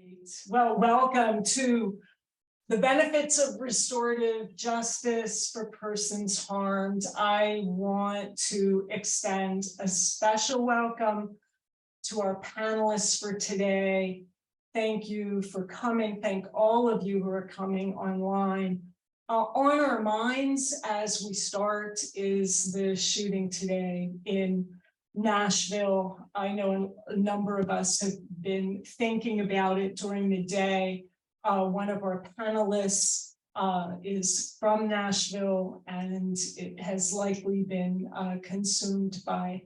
Great. Well, welcome to the benefits of restorative justice for persons harmed. I want to extend a special welcome to our panelists for today. Thank you for coming. Thank all of you who are coming online. On our minds as we start is the shooting today in Nashville. I know a number of us have been thinking about it during the day. One of our panelists is from Nashville, and it has likely been consumed by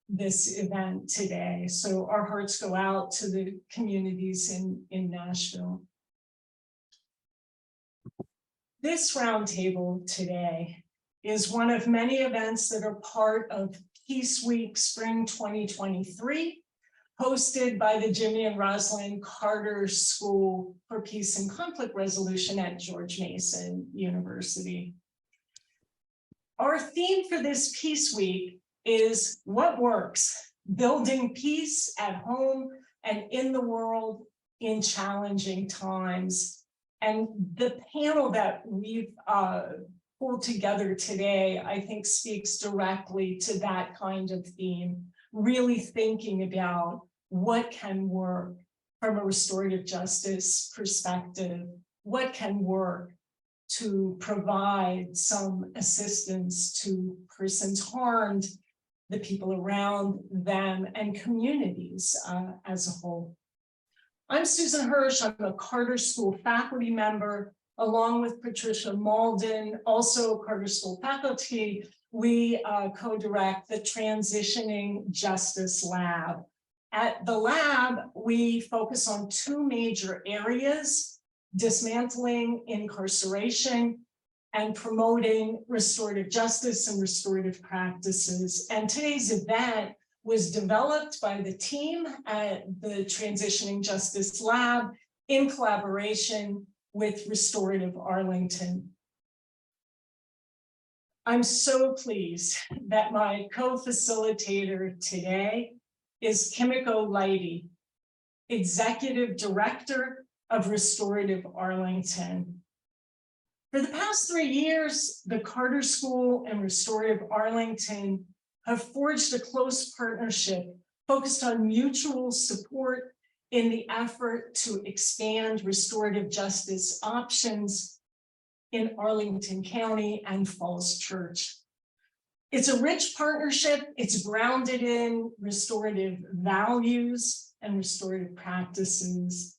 this event today. So our hearts go out to the communities in Nashville. This roundtable today is one of many events that are part of Peace Week Spring 2023, hosted by the Jimmy and Rosalind Carter School for Peace and Conflict Resolution at George Mason University. Our theme for this Peace Week is what works, building peace at home and in the world in challenging times. And the panel that we've pulled together today, I think, speaks directly to that kind of theme, really thinking about what can work from a restorative justice perspective, what can work to provide some assistance to persons harmed, the people around them, and communities as a whole. I'm Susan Hirsch. I'm a Carter School faculty member, along with Patricia Malden, also Carter School faculty. We co-direct the Transitioning Justice Lab. At the lab, we focus on two major areas: dismantling incarceration and promoting restorative justice and restorative practices. And today's event was developed by the team at the Transitioning Justice Lab in collaboration with Restorative Arlington. I'm so pleased that my co-facilitator today is Kimiko Lighty, Executive Director of Restorative Arlington. For the past 3 years, the Carter School and Restorative Arlington have forged a close partnership focused on mutual support in the effort to expand restorative justice options in Arlington County and Falls Church. It's a rich partnership. It's grounded in restorative values and restorative practices.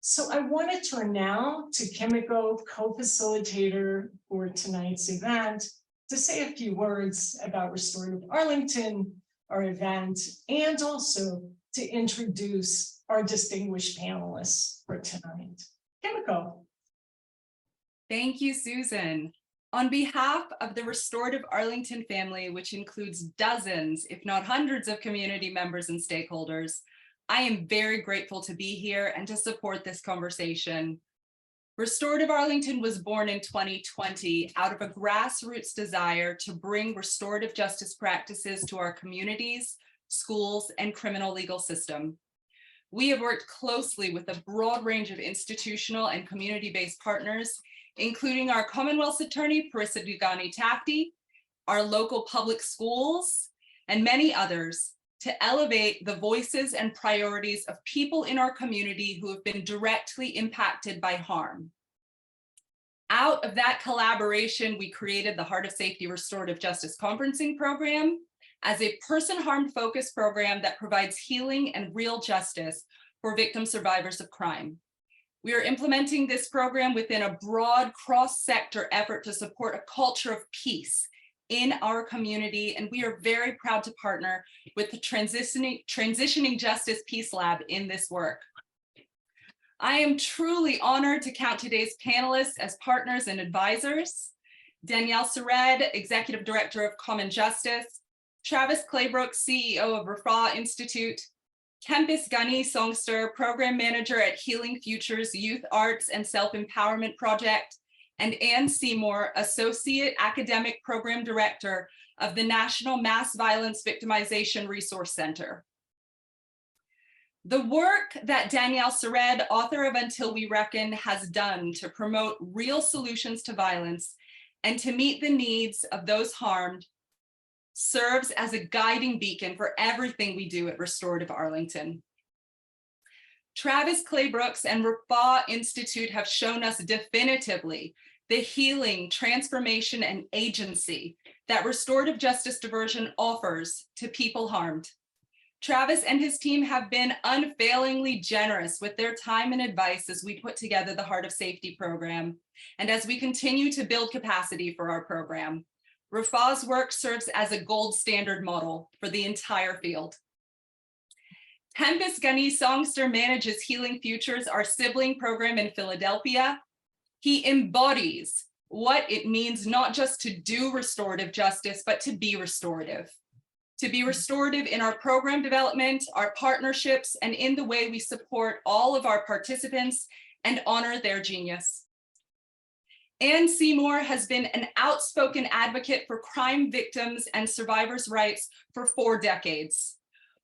So I want to turn now to Kimiko, co-facilitator for tonight's event, to say a few words about Restorative Arlington, our event, and also to introduce our distinguished panelists for tonight. Kimiko. Thank you, Susan. On behalf of the Restorative Arlington family, which includes dozens, if not hundreds of community members and stakeholders, I am very grateful to be here and to support this conversation. Restorative Arlington was born in 2020 out of a grassroots desire to bring restorative justice practices to our communities, schools, and criminal legal system. We have worked closely with a broad range of institutional and community-based partners, including our Commonwealth's Attorney, Parissa Dugani-Tafti, our local public schools, and many others, to elevate the voices and priorities of people in our community who have been directly impacted by harm. Out of that collaboration, we created the Heart of Safety Restorative Justice Conferencing Program as a person harmed focused program that provides healing and real justice for victim survivors of crime. We are implementing this program within a broad cross-sector effort to support a culture of peace in our community, and we are very proud to partner with the Transitioning Justice Peace Lab in this work. I am truly honored to count today's panelists as partners and advisors: Danielle Sered, Executive Director of Common Justice; Travis Claybrook, CEO of Rafa Institute; Kempis Gunny Songster, Program Manager at Healing Futures Youth Arts and Self-Empowerment Project; and Ann Seymour, Associate Academic Program Director of the National Mass Violence Victimization Resource Center. The work that Danielle Sered, author of Until We Reckon, has done to promote real solutions to violence and to meet the needs of those harmed serves as a guiding beacon for everything we do at Restorative Arlington. Travis Claybrooks and Rafa Institute have shown us definitively the healing, transformation, and agency that restorative justice diversion offers to people harmed. Travis and his team have been unfailingly generous with their time and advice as we put together the Heart of Safety program and as we continue to build capacity for our program. Rafa's work serves as a gold standard model for the entire field. Tempest Gunny Songster manages Healing Futures, our sibling program in Philadelphia. He embodies what it means not just to do restorative justice, but to be restorative. To be restorative in our program development, our partnerships, and in the way we support all of our participants and honor their genius. Ann Seymour has been an outspoken advocate for crime victims and survivors' rights for 4 decades.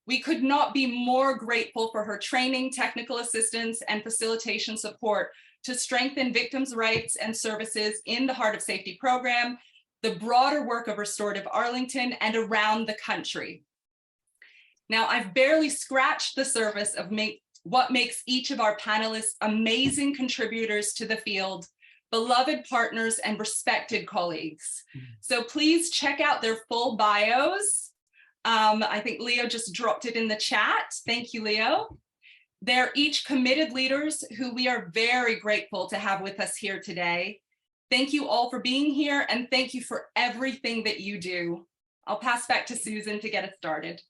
We could not be more grateful for her training, technical assistance, and facilitation support to strengthen victims' rights and services in the Heart of Safety program, the broader work of Restorative Arlington, and around the country. Now, I've barely scratched the surface of what makes each of our panelists amazing contributors to the field, beloved partners, and respected colleagues. So please check out their full bios. I think Leo just dropped it in the chat. Thank you, Leo. They're each committed leaders who we are very grateful to have with us here today. Thank you all for being here, and thank you for everything that you do. I'll pass back to Susan to get us started.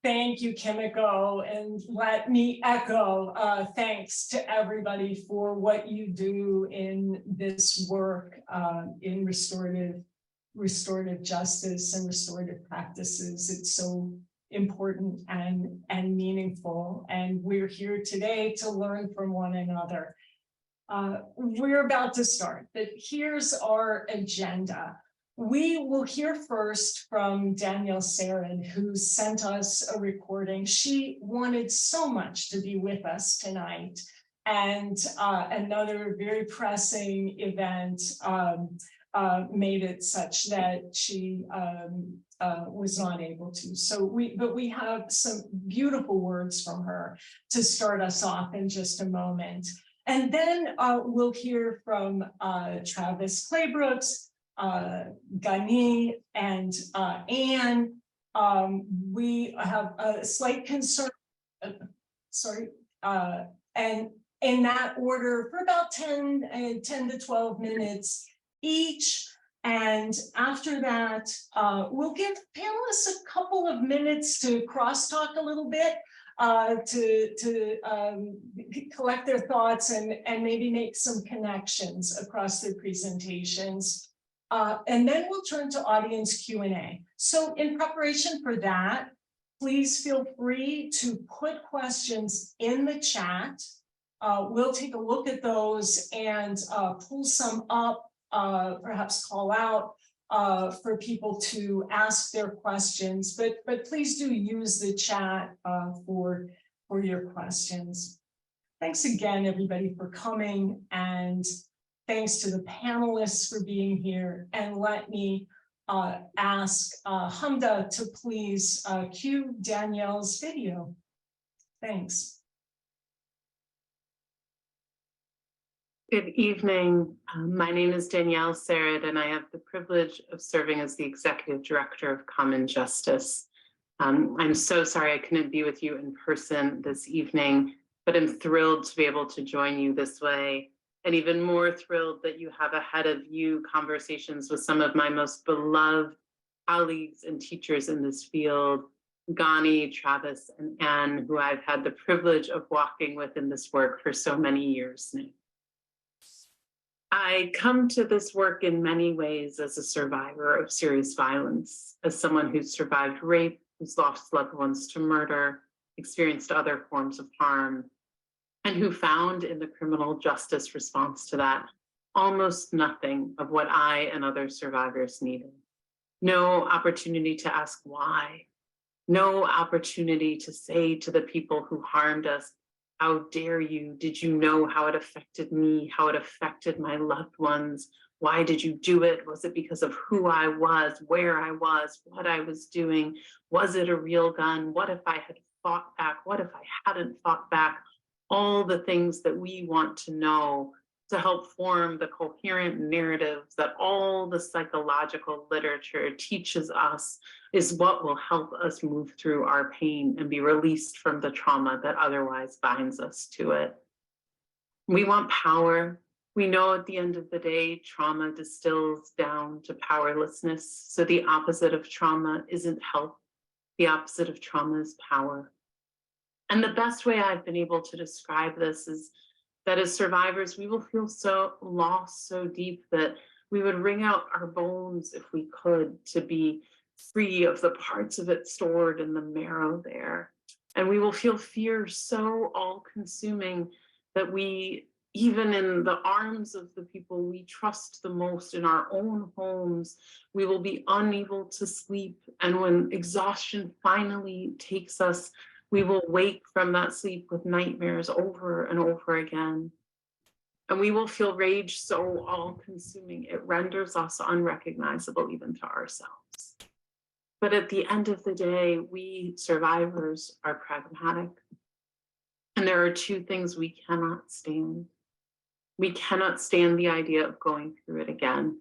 Thank you, Kimiko, and let me echo thanks to everybody for what you do in this work in restorative justice and restorative practices. It's so important and meaningful, and we're here today to learn from one another. We're about to start, but here's our agenda. We will hear first from Danielle Sered, who sent us a recording. She wanted so much to be with us tonight, and another very pressing event made it such that she was not able to. But we have some beautiful words from her to start us off in just a moment. And then we'll hear from Travis Claybrooks, Gunny, and Anne. We have a slight concern, and in that order for about 10 to 12 minutes each. And after that, we'll give panelists a couple of minutes to crosstalk a little bit, to collect their thoughts and maybe make some connections across their presentations. And then we'll turn to audience Q&A. So in preparation for that, please feel free to put questions in the chat. We'll take a look at those and pull some up, perhaps call out for people to ask their questions, but please do use the chat for your questions. Thanks again, everybody, for coming, and thanks to the panelists for being here. And let me ask Hamda to please cue Danielle's video. Thanks. Good evening. My name is Danielle Sered, and I have the privilege of serving as the Executive Director of Common Justice. I'm so sorry I couldn't be with you in person this evening, but I'm thrilled to be able to join you this way, and even more thrilled that you have ahead of you conversations with some of my most beloved colleagues and teachers in this field, Ghani, Travis, and Anne, who I've had the privilege of walking with in this work for so many years now. I come to this work in many ways as a survivor of serious violence, as someone who's survived rape, who's lost loved ones to murder, experienced other forms of harm, and who found in the criminal justice response to that almost nothing of what I and other survivors needed. No opportunity to ask why, No opportunity to say to the people who harmed us, how dare you? Did you know how it affected me, how it affected my loved ones? Why did you do it? Was it because of who I was, where I was, what I was doing? Was it a real gun? What if I had fought back? What if I hadn't fought back? All the things that we want to know to help form the coherent narratives that all the psychological literature teaches us is what will help us move through our pain and be released from the trauma that otherwise binds us to it. We want power. We know at the end of the day, trauma distills down to powerlessness. So the opposite of trauma isn't health. The opposite of trauma is power. And the best way I've been able to describe this is that as survivors, we will feel so lost, so deep that we would wring out our bones if we could to be free of the parts of it stored in the marrow there. And we will feel fear so all-consuming that we, even in the arms of the people we trust the most in our own homes, we will be unable to sleep. And when exhaustion finally takes us, we will wake from that sleep with nightmares over and over again. And we will feel rage so all-consuming, it renders us unrecognizable even to ourselves. But at the end of the day, we survivors are pragmatic. And there are two things we cannot stand. We cannot stand the idea of going through it again.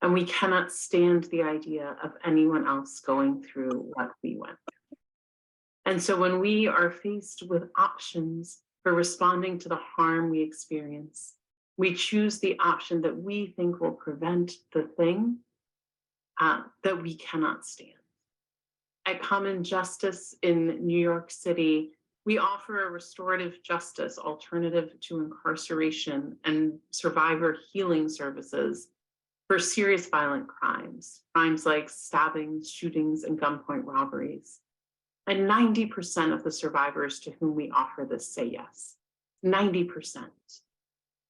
And we cannot stand the idea of anyone else going through what we went through. And so when we are faced with options for responding to the harm we experience, we choose the option that we think will prevent the thing that we cannot stand. At Common Justice in New York City, we offer a restorative justice alternative to incarceration and survivor healing services for serious violent crimes, crimes like stabbings, shootings, and gunpoint robberies. And 90% of the survivors to whom we offer this say yes, 90%.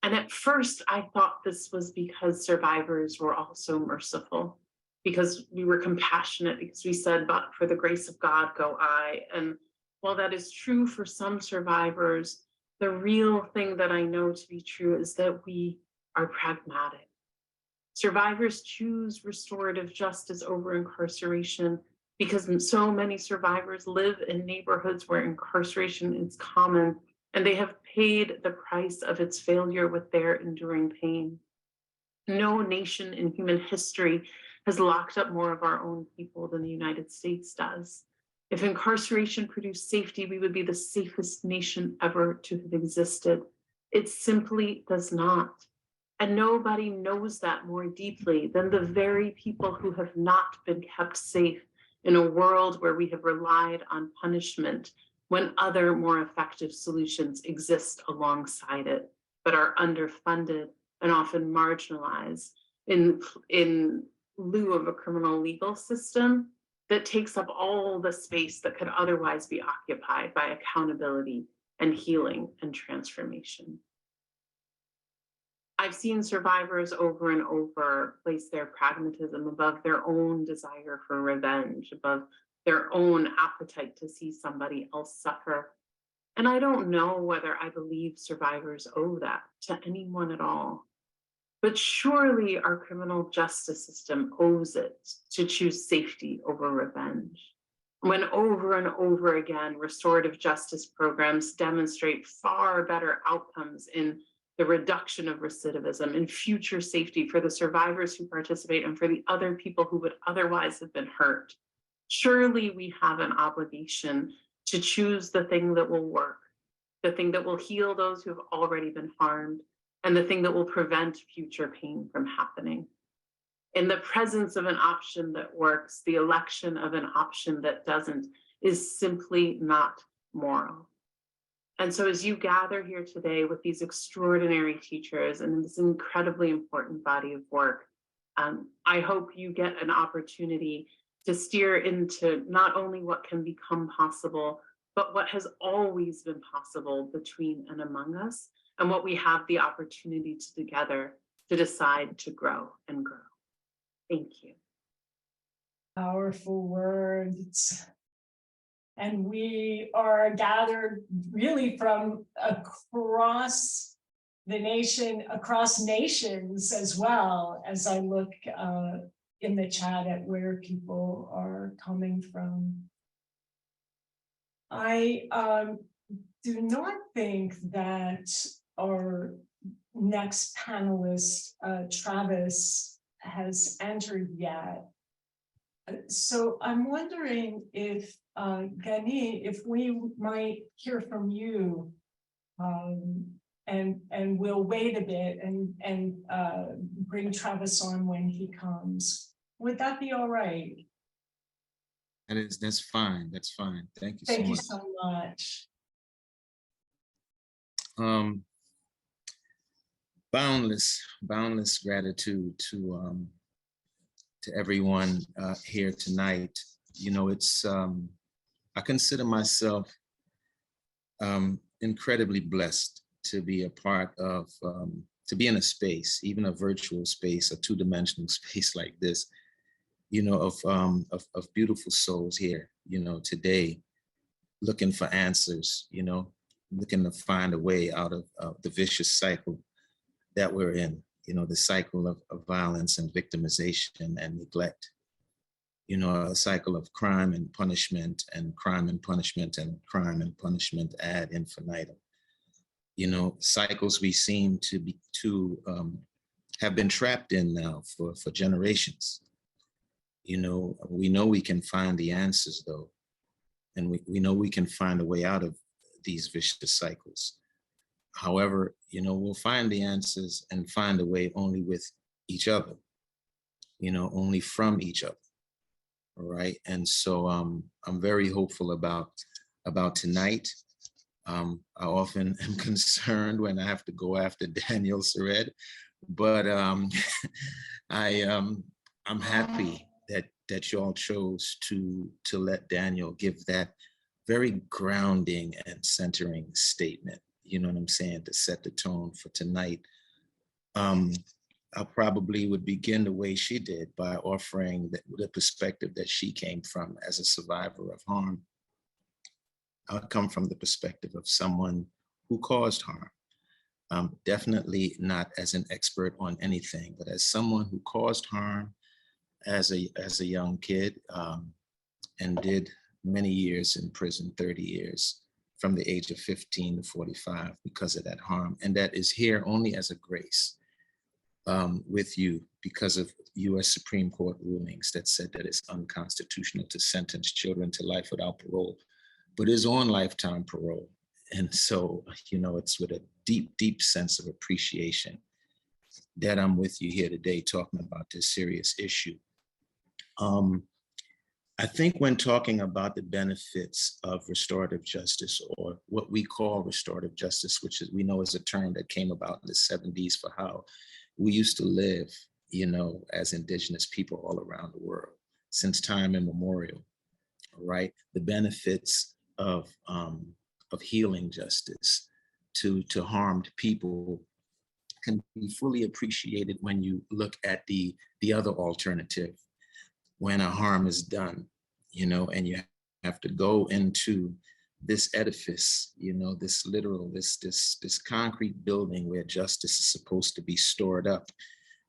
And at first I thought this was because survivors were also merciful, because we were compassionate, because we said, but for the grace of God, go I. And while that is true for some survivors, the real thing that I know to be true is that we are pragmatic. Survivors choose restorative justice over incarceration because so many survivors live in neighborhoods where incarceration is common, and they have paid the price of its failure with their enduring pain. No nation in human history has locked up more of our own people than the United States does. If incarceration produced safety, we would be the safest nation ever to have existed. It simply does not. And nobody knows that more deeply than the very people who have not been kept safe in a world where we have relied on punishment when other more effective solutions exist alongside it, but are underfunded and often marginalized in lieu of a criminal legal system that takes up all the space that could otherwise be occupied by accountability and healing and transformation. I've seen survivors over and over place their pragmatism above their own desire for revenge, above their own appetite to see somebody else suffer. And I don't know whether I believe survivors owe that to anyone at all. But surely our criminal justice system owes it to choose safety over revenge. When over and over again, restorative justice programs demonstrate far better outcomes in the reduction of recidivism and future safety for the survivors who participate and for the other people who would otherwise have been hurt. Surely we have an obligation to choose the thing that will work, the thing that will heal those who have already been harmed, and the thing that will prevent future pain from happening. In the presence of an option that works, the election of an option that doesn't is simply not moral. And so as you gather here today with these extraordinary teachers and in this incredibly important body of work, I hope you get an opportunity to steer into not only what can become possible, but what has always been possible between and among us, and what we have the opportunity to together to decide to grow and grow. Thank you. Powerful words. And we are gathered really from across the nation, across nations as well, as I look in the chat at where people are coming from. I do not think that our next panelist, Travis, has entered yet. So I'm wondering if, Gani, if we might hear from you, and we'll wait a bit and bring Travis on when he comes. Would that be all right? That's fine. That's fine. Thank you so Thank you much. so much. Boundless gratitude to everyone here tonight. You know, it's I consider myself incredibly blessed to be a part of, to be in a space, even a virtual space, a two-dimensional space like this, you know, of beautiful souls here, you know, today, looking for answers, you know, looking to find a way out of the vicious cycle that we're in, you know, the cycle of violence and victimization and neglect, you know, a cycle of crime and punishment and crime and punishment and crime and punishment ad infinitum. You know, cycles we seem to have been trapped in now for generations. You know we can find the answers though, and we know we can find a way out of these vicious cycles. However, you know, we'll find the answers and find a way only with each other, you know, only from each other. All right. And so I'm very hopeful about tonight. I often am concerned when I have to go after Daniel Sered, but I'm happy that y'all chose to let Daniel give that very grounding and centering statement. You know what I'm saying? To set the tone for tonight. I probably would begin the way she did by offering the perspective that she came from as a survivor of harm. I come from the perspective of someone who caused harm. Definitely not as an expert on anything, but as someone who caused harm as a young kid, and did many years in prison, 30 years, from the age of 15 to 45 because of that harm. And that is here only as a grace with you because of US Supreme Court rulings that said that it's unconstitutional to sentence children to life without parole, but is on lifetime parole. And so, you know, it's with a deep, deep sense of appreciation that I'm with you here today talking about this serious issue. I think when talking about the benefits of restorative justice, or what we call restorative justice, which is, we know is a term that came about in the 70s for how we used to live, you know, as Indigenous people all around the world since time immemorial, right? The benefits of healing justice to harmed people can be fully appreciated when you look at the other alternative. When a harm is done, you know, and you have to go into this edifice, you know, this literal, this concrete building where justice is supposed to be stored up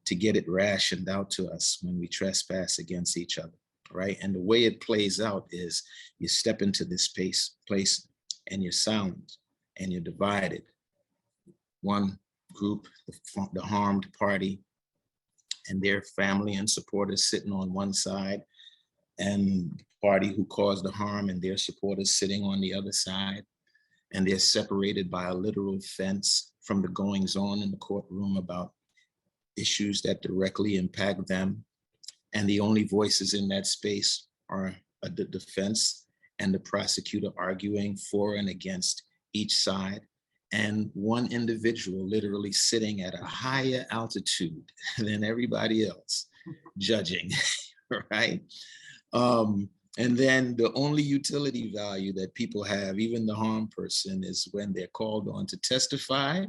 to get it rationed out to us when we trespass against each other, right? And the way it plays out is you step into this place and you're silent and you're divided. One group, the harmed party, and their family and supporters sitting on one side, and the party who caused the harm and their supporters sitting on the other side. And they're separated by a literal fence from the goings on in the courtroom about issues that directly impact them. And the only voices in that space are the defense and the prosecutor arguing for and against each side. And one individual literally sitting at a higher altitude than everybody else, judging, right? And then the only utility value that people have, even the harmed person, is when they're called on to testify.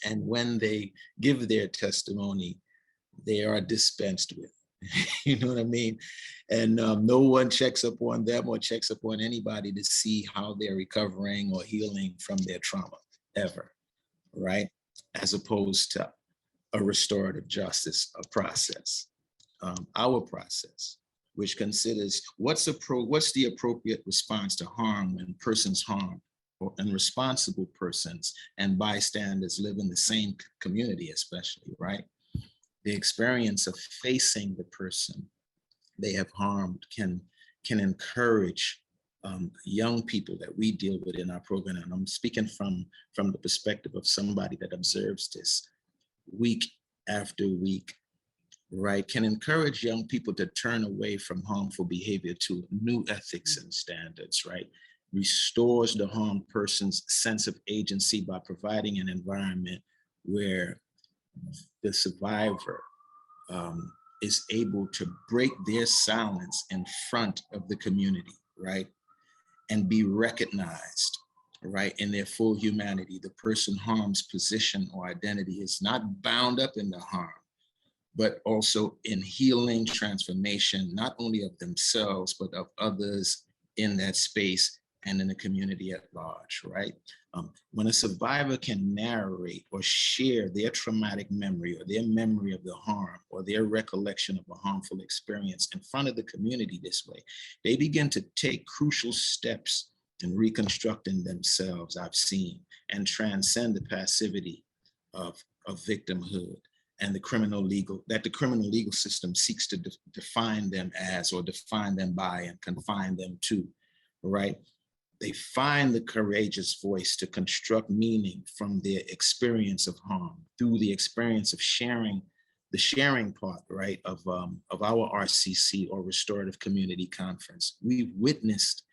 And when they give their testimony, they are dispensed with. You know what I mean? And no one checks up on them or checks up on anybody to see how they're recovering or healing from their trauma ever, right? As opposed to a restorative justice, a process, our process, which considers what's the appropriate response to harm when persons harmed and responsible persons and bystanders live in the same community, especially, right? The experience of facing the person they have harmed can encourage young people that we deal with in our program. And I'm speaking from the perspective of somebody that observes this week after week, right? Can encourage young people to turn away from harmful behavior to new ethics and standards, right? Restores the harmed person's sense of agency by providing an environment where the survivor is able to break their silence in front of the community, right? And be recognized, right, in their full humanity. The person harm's position or identity is not bound up in the harm, but also in healing, transformation, not only of themselves, but of others in that space and in the community at large, right? When a survivor can narrate or share their traumatic memory or their memory of the harm or their recollection of a harmful experience in front of the community this way, they begin to take crucial steps in reconstructing themselves, I've seen, and transcend the passivity of victimhood and the criminal legal system seeks to define them as, or define them by, and confine them to, right? They find the courageous voice to construct meaning from their experience of harm through the experience of sharing, the sharing part, right, of our RCC or Restorative Community Conference. We've witnessed,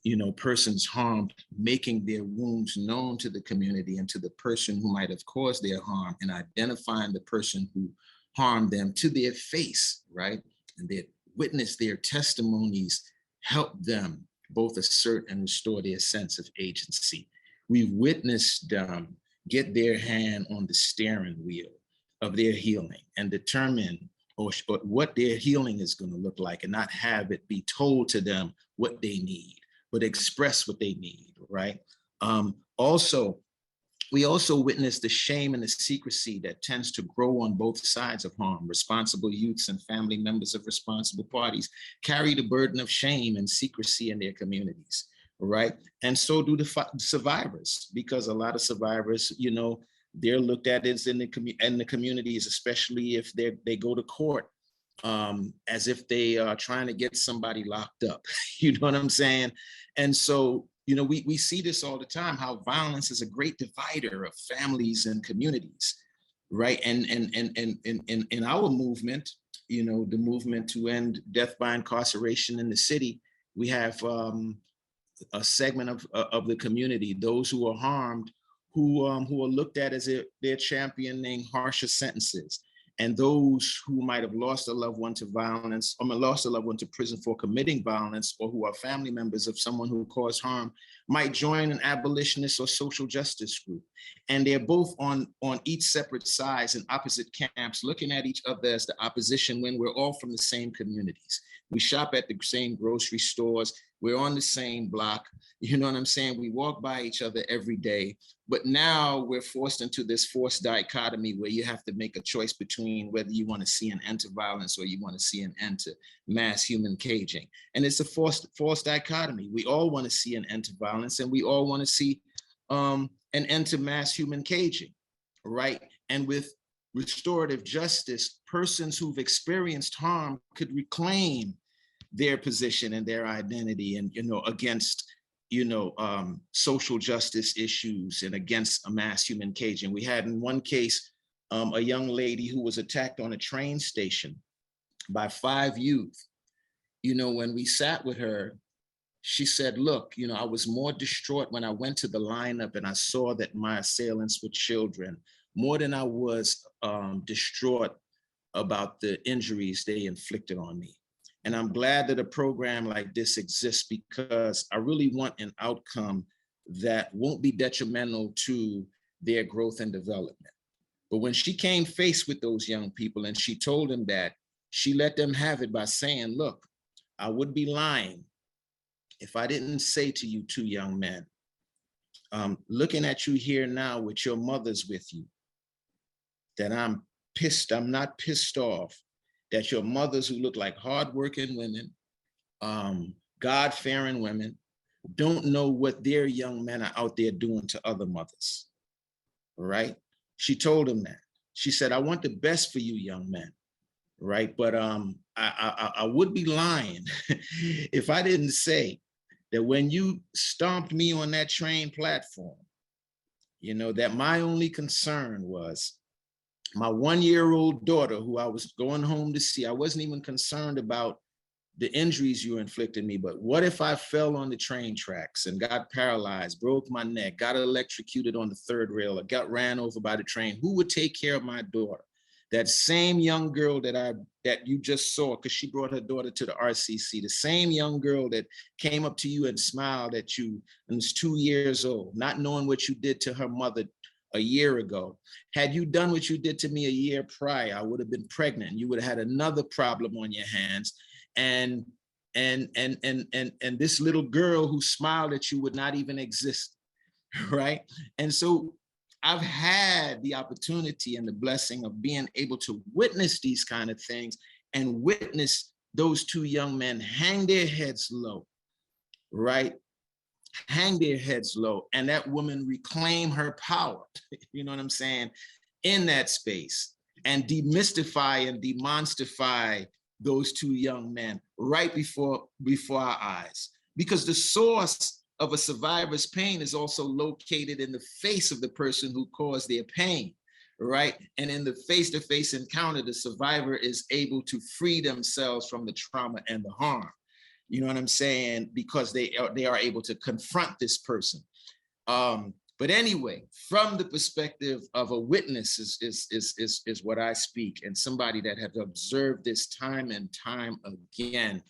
you know, persons harmed making their wounds known to the community and to the person who might have caused their harm, and identifying the person who harmed them to their face, right? And they witness their testimonies help them both assert and restore their sense of agency. We've witnessed them get their hand on the steering wheel of their healing and determine or what their healing is going to look like, and not have it be told to them what they need, but express what they need, right? We also witness the shame and the secrecy that tends to grow on both sides of harm. Responsible youths and family members of responsible parties carry the burden of shame and secrecy in their communities, right? And so do the survivors, because a lot of survivors, you know, they're looked at as in the communities, especially if they go to court, as if they are trying to get somebody locked up. You know what I'm saying? And so, you know, we see this all the time, how violence is a great divider of families and communities, right? And in our movement, you know, the movement to end death by incarceration in the city, we have a segment of the community, those who are harmed, who are looked at as they're championing harsher sentences. And those who might have lost a loved one to violence, or lost a loved one to prison for committing violence, or who are family members of someone who caused harm, might join an abolitionist or social justice group. And they're both on each separate sides in opposite camps, looking at each other as the opposition when we're all from the same communities. We shop at the same grocery stores. We're on the same block. You know what I'm saying? We walk by each other every day. But now we're forced into this forced dichotomy where you have to make a choice between whether you want to see an end to violence or you want to see an end to mass human caging. And it's a forced dichotomy. We all want to see an end to violence, and we all want to see an end to mass human caging, right? And with restorative justice, persons who've experienced harm could reclaim their position and their identity, and, you know, against, you know, social justice issues and against a mass human caging. We had in one case, a young lady who was attacked on a train station by 5 youth. You know, when we sat with her, she said, look, you know, I was more distraught when I went to the lineup and I saw that my assailants were children, more than I was distraught about the injuries they inflicted on me. And I'm glad that a program like this exists, because I really want an outcome that won't be detrimental to their growth and development. But when she came faced with those young people and she told them that she let them have it by saying, look, I would be lying if I didn't say to you two young men, looking at you here now with your mothers with you, that I'm not pissed off that your mothers who look like hardworking women, God-fearing women, don't know what their young men are out there doing to other mothers, right? She told them that. She said, I want the best for you young men, right? But I would be lying if I didn't say that when you stomped me on that train platform, you know, that my only concern was my 1-year-old daughter who I was going home to see. I wasn't even concerned about the injuries you inflicted me, but what if I fell on the train tracks and got paralyzed, broke my neck, got electrocuted on the third rail, or got ran over by the train? Who would take care of my daughter? That same young girl that you just saw, because she brought her daughter to the RCC, the same young girl that came up to you and smiled at you and was 2 years old, not knowing what you did to her mother a year ago. Had you done what you did to me a year prior, I would have been pregnant. You would have had another problem on your hands. And this little girl who smiled at you would not even exist, right? And so I've had the opportunity and the blessing of being able to witness these kind of things and witness those two young men hang their heads low, right? Hang their heads low, and that woman reclaim her power, you know what I'm saying, in that space, and demystify and demonstify those two young men right before our eyes. Because the source of a survivor's pain is also located in the face of the person who caused their pain, right? And in the face-to-face encounter, the survivor is able to free themselves from the trauma and the harm. You know what I'm saying? Because they are able to confront this person. But anyway, from the perspective of a witness is what I speak, and somebody that has observed this time and time again.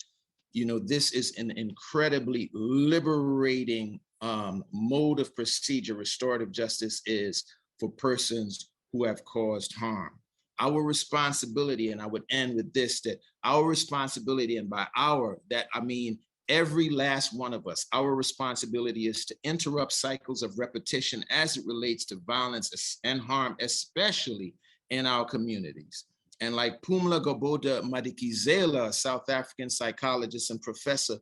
You know, this is an incredibly liberating mode of procedure. Restorative justice is for persons who have caused harm. Our responsibility, and I would end with this, that our responsibility, and by our, that I mean every last one of us, our responsibility is to interrupt cycles of repetition as it relates to violence and harm, especially in our communities. And like Pumla Gobodo Madikizela, a South African psychologist and professor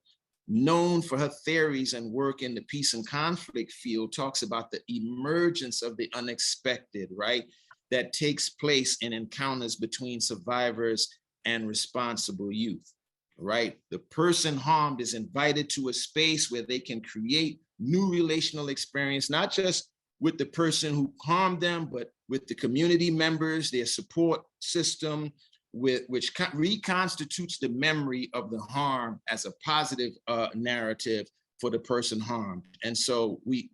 known for her theories and work in the peace and conflict field, talks about the emergence of the unexpected, right? That takes place in encounters between survivors and responsible youth, right? The person harmed is invited to a space where they can create new relational experience, not just with the person who harmed them, but with the community members, their support system, which reconstitutes the memory of the harm as a positive narrative for the person harmed. And so we,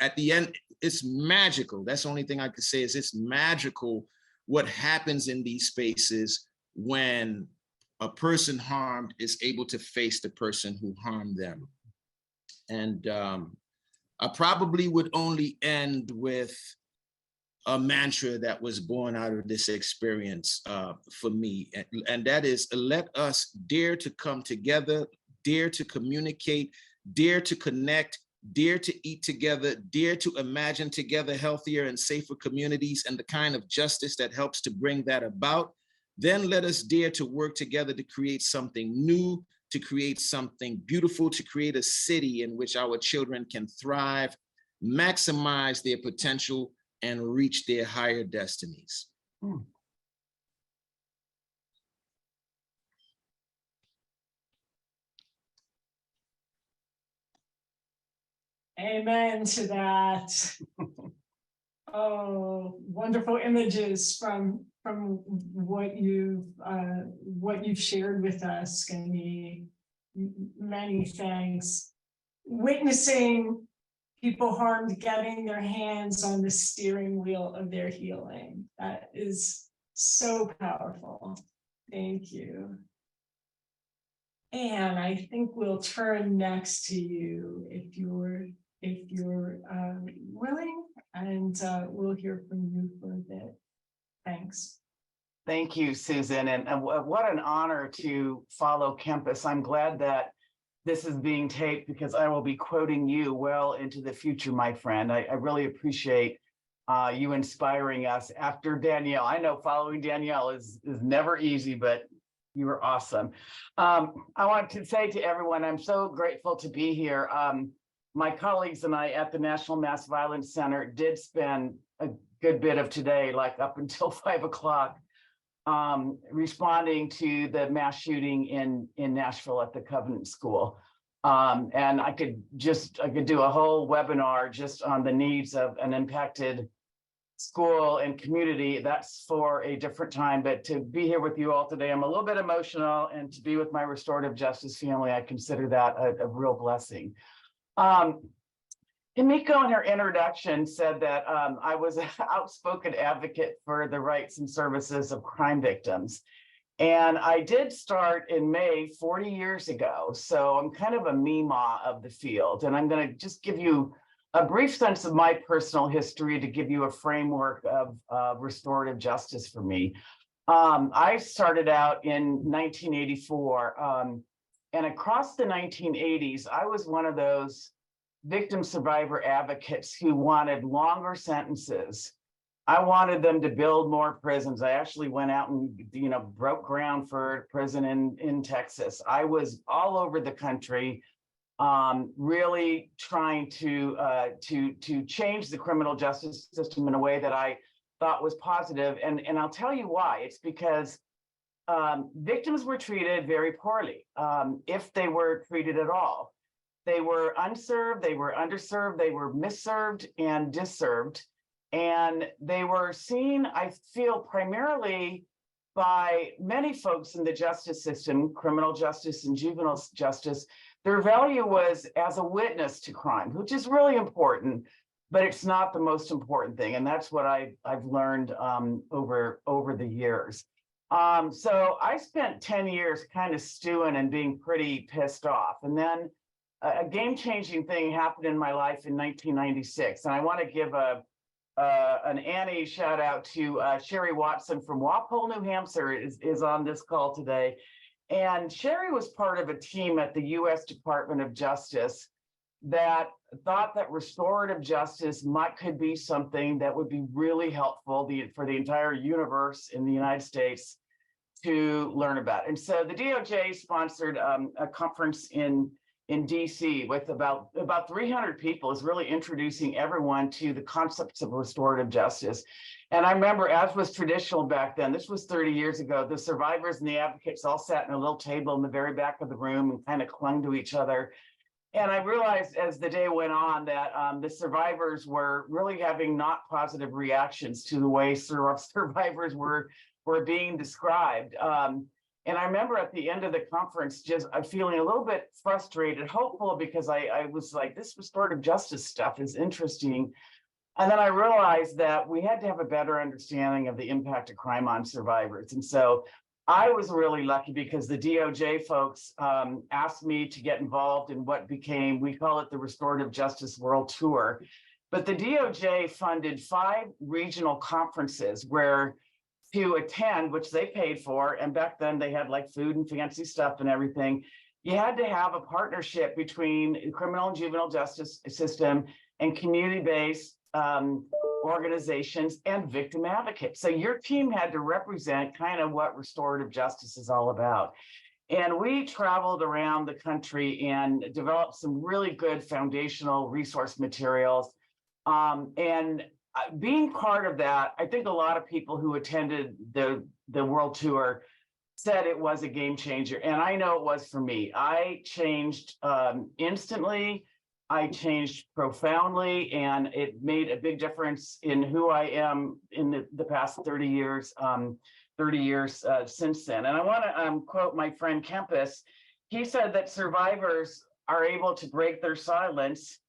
at the end, it's magical. That's the only thing I could say is it's magical what happens in these spaces when a person harmed is able to face the person who harmed them. And I probably would only end with a mantra that was born out of this experience for me. And that is, let us dare to come together, dare to communicate, dare to connect, dare to eat together, dare to imagine together healthier and safer communities and the kind of justice that helps to bring that about. Then let us dare to work together to create something new, to create something beautiful, to create a city in which our children can thrive, maximize their potential, and reach their higher destinies. Amen to that. Oh, wonderful images from what you've shared with us, Gani. Many thanks. Witnessing people harmed getting their hands on the steering wheel of their healing. That is so powerful. Thank you. And I think we'll turn next to you if you're willing, and we'll hear from you for a bit. Thanks. Thank you, Susan, and what an honor to follow Campus. I'm glad that this is being taped because I will be quoting you well into the future, my friend. I really appreciate you inspiring us after Danielle. I know following Danielle is never easy, but you were awesome. I want to say to everyone, I'm so grateful to be here. My colleagues and I at the National Mass Violence Center did spend a good bit of today, like up until 5 o'clock, responding to the mass shooting in Nashville at the Covenant School. And I could do a whole webinar just on the needs of an impacted school and community. That's for a different time, but to be here with you all today, I'm a little bit emotional, and to be with my restorative justice family, I consider that a real blessing. Kimiko in her introduction said that I was an outspoken advocate for the rights and services of crime victims. And I did start in May 40 years ago. So I'm kind of a Mima of the field. And I'm going to just give you a brief sense of my personal history to give you a framework of restorative justice for me. I started out in 1984. And across the 1980s, I was one of those victim survivor advocates who wanted longer sentences. I wanted them to build more prisons. I actually went out and, broke ground for a prison in Texas. I was all over the country, really trying to change the criminal justice system in a way that I thought was positive. And I'll tell you why. It's because victims were treated very poorly, if they were treated at all. They were unserved, they were underserved, they were misserved and disserved. And they were seen, I feel, primarily by many folks in the justice system, criminal justice and juvenile justice. Their value was as a witness to crime, which is really important, but it's not the most important thing. And that's what I've learned over the years. So I spent 10 years kind of stewing and being pretty pissed off. And then a game-changing thing happened in my life in 1996. And I want to give an Annie shout out to Sherry Watson from Walpole, New Hampshire is on this call today. And Sherry was part of a team at the US Department of Justice that thought that restorative justice could be something that would be really helpful for the entire universe in the United States to learn about. And so the DOJ sponsored a conference in DC with about 300 people, is really introducing everyone to the concepts of restorative justice. And I remember, as was traditional back then, this was 30 years ago, the survivors and the advocates all sat in a little table in the very back of the room and kind of clung to each other. And I realized as the day went on that the survivors were really having not positive reactions to the way survivors were being described. And I remember at the end of the conference, just feeling a little bit frustrated, hopeful, because I was like, this restorative justice stuff is interesting. And then I realized that we had to have a better understanding of the impact of crime on survivors. And so I was really lucky because the DOJ folks asked me to get involved in what became, we call it the Restorative Justice World Tour. But the DOJ funded 5 regional conferences to attend, which they paid for. And back then they had like food and fancy stuff and everything. You had to have a partnership between the criminal and juvenile justice system and community-based organizations and victim advocates. So your team had to represent kind of what restorative justice is all about. And we traveled around the country and developed some really good foundational resource materials. And being part of that, I think a lot of people who attended the world tour said it was a game changer. And I know it was for me. I changed instantly. I changed profoundly, and it made a big difference in who I am in the past 30 years since then. And I want to quote my friend Kempis. He said that survivors are able to break their silence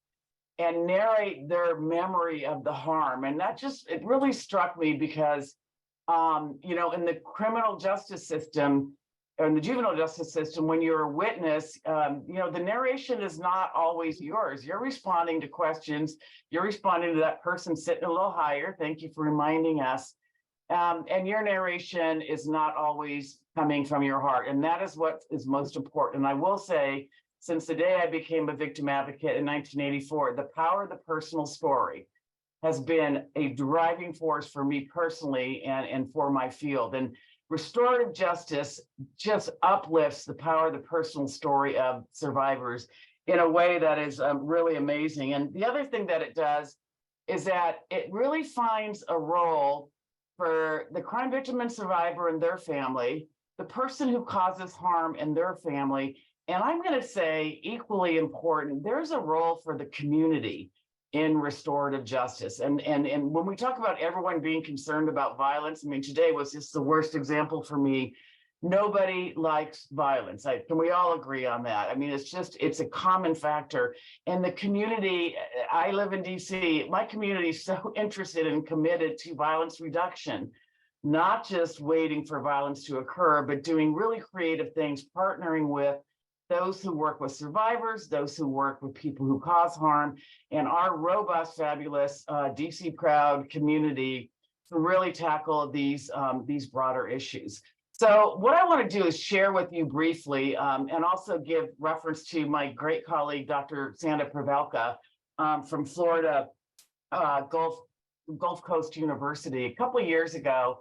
and narrate their memory of the harm. And that it really struck me because, in the criminal justice system, in the juvenile justice system, when you're a witness, the narration is not always yours. You're responding to questions. You're responding to that person sitting a little higher. Thank you for reminding us. And your narration is not always coming from your heart. And that is what is most important. And I will say, since the day I became a victim advocate in 1984, the power of the personal story has been a driving force for me personally and for my field. And restorative justice just uplifts the power of the personal story of survivors in a way that is really amazing. And the other thing that it does is that it really finds a role for the crime victim and survivor and their family, the person who causes harm and their family. And I'm going to say equally important, there's a role for the community in restorative justice. And when we talk about everyone being concerned about violence, I mean, today was just the worst example for me. Nobody likes violence. Can we all agree on that? I mean, it's a common factor. And the community, I live in DC, my community is so interested and committed to violence reduction, not just waiting for violence to occur, but doing really creative things, partnering with those who work with survivors, those who work with people who cause harm, and our robust, fabulous DC proud community to really tackle these broader issues. So what I want to do is share with you briefly and also give reference to my great colleague, Dr. Sandra Pavelka from Florida Gulf Coast University. A couple of years ago,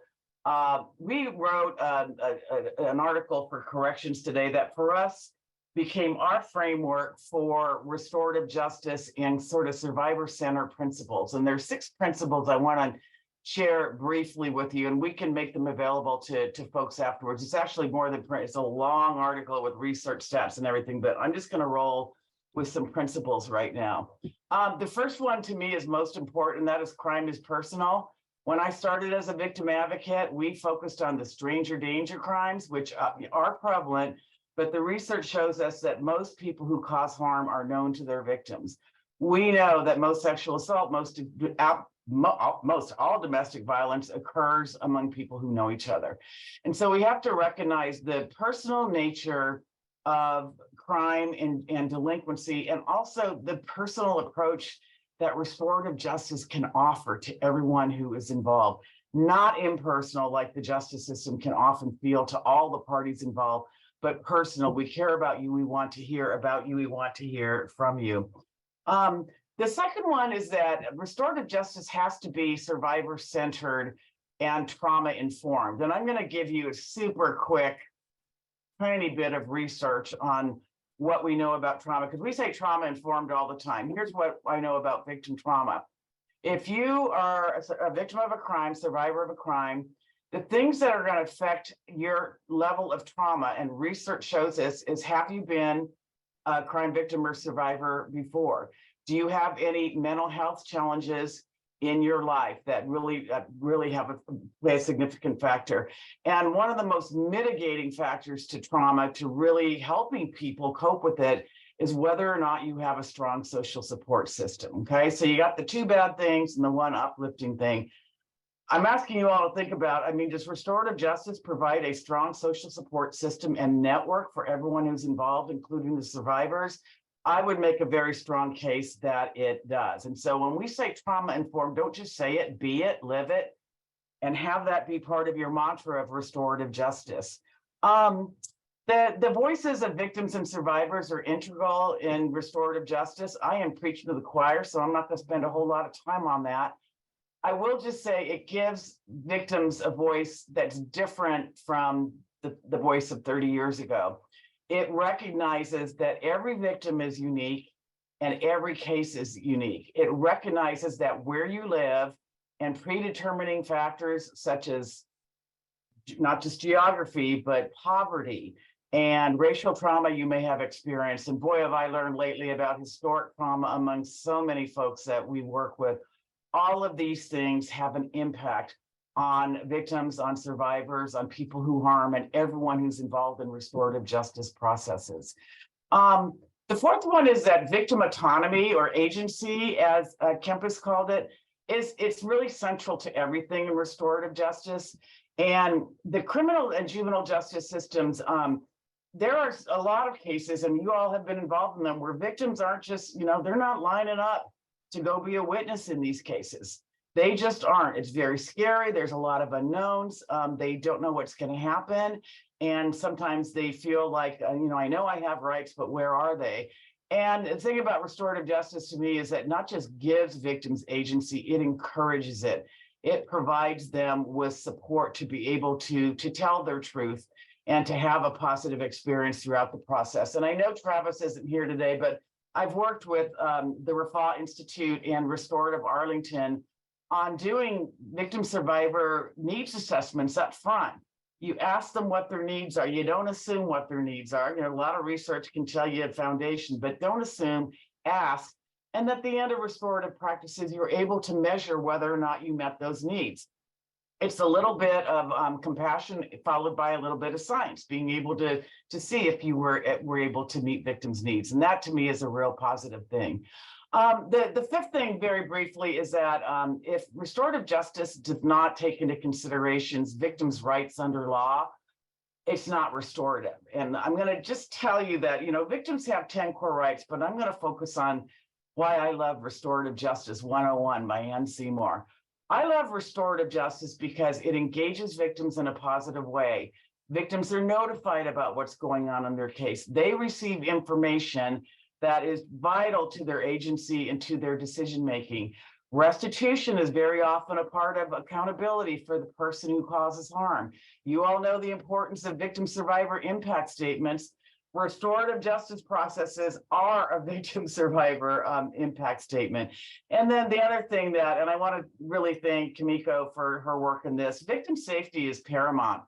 we wrote an article for Corrections Today that for us became our framework for restorative justice and sort of survivor-centered principles. And there's 6 principles I want to share briefly with you, and we can make them available to folks afterwards. It's actually more than print. It's a long article with research stats and everything, but I'm just going to roll with some principles right now. The first one to me is most important, and that is crime is personal. When I started as a victim advocate, we focused on the stranger danger crimes, which are prevalent, but the research shows us that most people who cause harm are known to their victims. We know that most sexual assault, most all domestic violence occurs among people who know each other. And so we have to recognize the personal nature of crime and delinquency, and also the personal approach that restorative justice can offer to everyone who is involved. Not impersonal, like the justice system can often feel to all the parties involved, but personal. We care about you. We want to hear about you. We want to hear from you. The second one is that restorative justice has to be survivor-centered and trauma-informed. And I'm going to give you a super quick, tiny bit of research on what we know about trauma, because we say trauma-informed all the time. Here's what I know about victim trauma. If you are a victim of a crime, survivor of a crime, the things that are going to affect your level of trauma, and research shows this, is have you been a crime victim or survivor before? Do you have any mental health challenges in your life that really play a significant factor? And one of the most mitigating factors to trauma, to really helping people cope with it, is whether or not you have a strong social support system. Okay, so you got the 2 bad things and the 1 uplifting thing. I'm asking you all to think about, I mean, does restorative justice provide a strong social support system and network for everyone who's involved, including the survivors? I would make a very strong case that it does. And so when we say trauma-informed, don't just say it, be it, live it, and have that be part of your mantra of restorative justice. The voices of victims and survivors are integral in restorative justice. I am preaching to the choir, so I'm not going to spend a whole lot of time on that. I will just say it gives victims a voice that's different from the voice of 30 years ago. It recognizes that every victim is unique and every case is unique. It recognizes that where you live and predetermining factors such as not just geography, but poverty and racial trauma you may have experienced. And boy, have I learned lately about historic trauma among so many folks that we work with. All of these things have an impact on victims, on survivors, on people who harm, and everyone who's involved in restorative justice processes. The 4th one is that victim autonomy or agency, as Kempis called it, it's really central to everything in restorative justice. And the criminal and juvenile justice systems, there are a lot of cases, and you all have been involved in them, where victims aren't just, they're not lining up to go be a witness in these cases. They just aren't. It's very scary. There's a lot of unknowns. They don't know what's going to happen. And sometimes they feel like, I know I have rights, but where are they? And the thing about restorative justice to me is that not just gives victims agency, it encourages it. It provides them with support to be able to tell their truth and to have a positive experience throughout the process. And I know Travis isn't here today, but I've worked with the Rafa Institute and Restorative Arlington on doing victim survivor needs assessments up front. You ask them what their needs are. You don't assume what their needs are. A lot of research can tell you a foundation, but don't assume, ask. And at the end of restorative practices, you're able to measure whether or not you met those needs. It's a little bit of compassion followed by a little bit of science, being able to see if you were able to meet victims' needs. And that to me is a real positive thing. The fifth thing, very briefly, is that if restorative justice does not take into considerations victims' rights under law, it's not restorative. And I'm going to just tell you that, victims have 10 core rights, but I'm going to focus on why I love Restorative Justice 101 by Ann Seymour. I love restorative justice because it engages victims in a positive way. Victims are notified about what's going on in their case. They receive information that is vital to their agency and to their decision-making. Restitution is very often a part of accountability for the person who causes harm. You all know the importance of victim survivor impact statements. Restorative justice processes are a victim survivor impact statement. And then the other thing that, and I want to really thank Kimiko for her work in this, victim safety is paramount.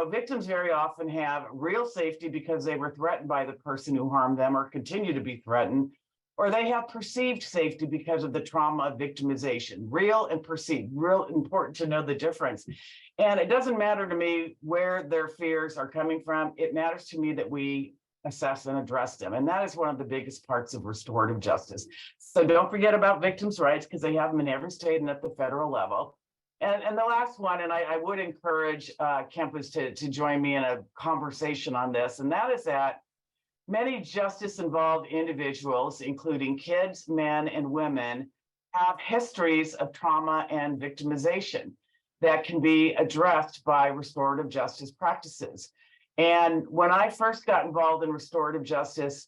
Victims very often have real safety because they were threatened by the person who harmed them or continue to be threatened, or they have perceived safety because of the trauma of victimization. Real and perceived, real important to know the difference. And it doesn't matter to me where their fears are coming from. It matters to me that we assess and address them. And that is one of the biggest parts of restorative justice. So don't forget about victims' rights, because they have them in every state and at the federal level. And the last one, and I would encourage campus to join me in a conversation on this, and that is that many justice-involved individuals, including kids, men, and women, have histories of trauma and victimization that can be addressed by restorative justice practices. And when I first got involved in restorative justice,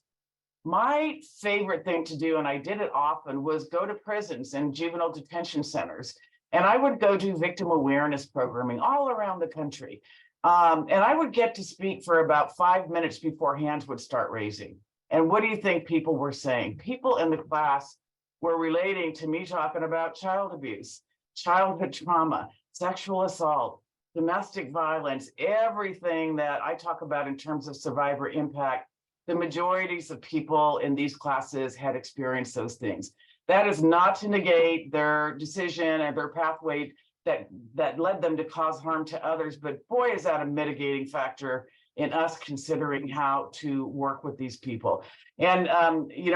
my favorite thing to do, and I did it often, was go to prisons and juvenile detention centers. And I would go do victim awareness programming all around the country. And I would get to speak for about 5 minutes before hands would start raising. And what do you think people were saying? People in the class were relating to me talking about child abuse, childhood trauma, sexual assault, domestic violence, everything that I talk about in terms of survivor impact. The majorities of people in these classes had experienced those things. That is not to negate their decision and their pathway that led them to cause harm to others, but boy, is that a mitigating factor in us considering how to work with these people. And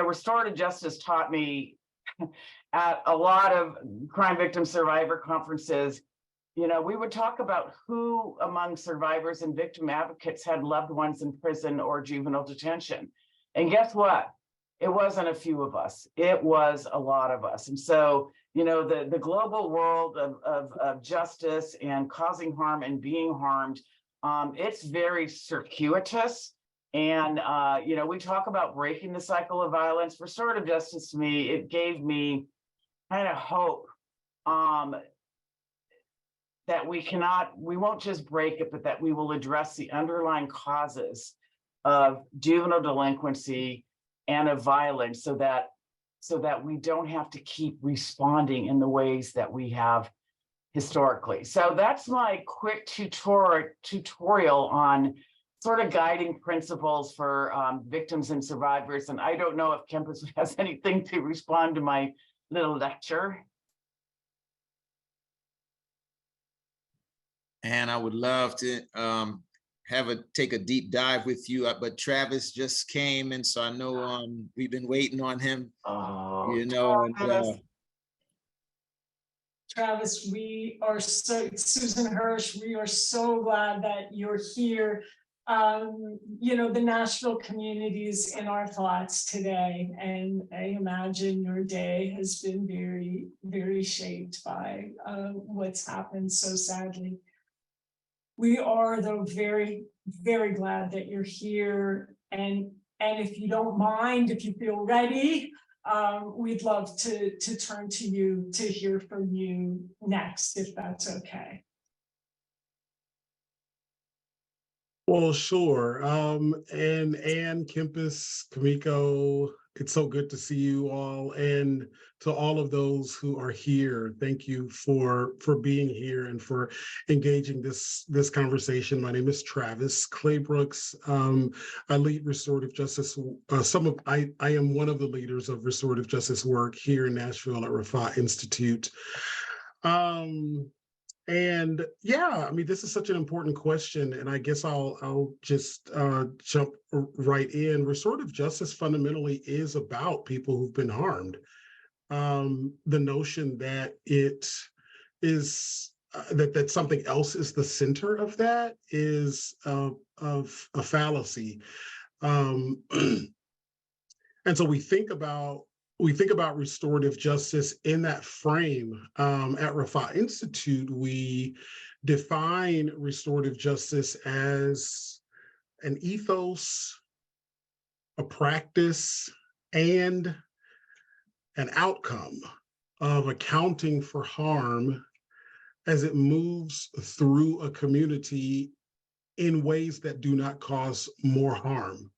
restorative justice taught me at a lot of crime victim survivor conferences, we would talk about who among survivors and victim advocates had loved ones in prison or juvenile detention. And guess what? It wasn't a few of us. It was a lot of us. And so, the global world of justice and causing harm and being harmed, it's very circuitous. And, we talk about breaking the cycle of violence. Restorative justice to me, it gave me kind of hope that we won't just break it, but that we will address the underlying causes of juvenile delinquency and of violence so that we don't have to keep responding in the ways that we have historically. So that's my quick tutorial on sort of guiding principles for victims and survivors. And I don't know if campus has anything to respond to my little lecture. And I would love to take a deep dive with you, but Travis just came, and so I know we've been waiting on him. Travis, we are Susan Hirsch, we are so glad that you're here. you know, the Nashville communities in our thoughts today. And I imagine your day has been very, very shaped by what's happened so sadly. We are, though, very, very glad that you're here. And if you don't mind, if you feel ready, we'd love to turn to you to hear from you next, if that's okay. Well, sure. And Ann, Kempis, Kimiko, it's so good to see you all. And to all of those who are here, thank you for being here and for engaging this conversation. My name is Travis Claybrooks. I lead restorative justice. I am one of the leaders of restorative justice work here in Nashville at Rafa Institute. And yeah, I mean, this is such an important question, and I guess I'll just jump right in. Restorative justice fundamentally is about people who've been harmed. The notion that it is that something else is the center of that is of a fallacy, and so we think about restorative justice in that frame. At Rafa Institute, we define restorative justice as an ethos, a practice, and an outcome of accounting for harm as it moves through a community in ways that do not cause more harm.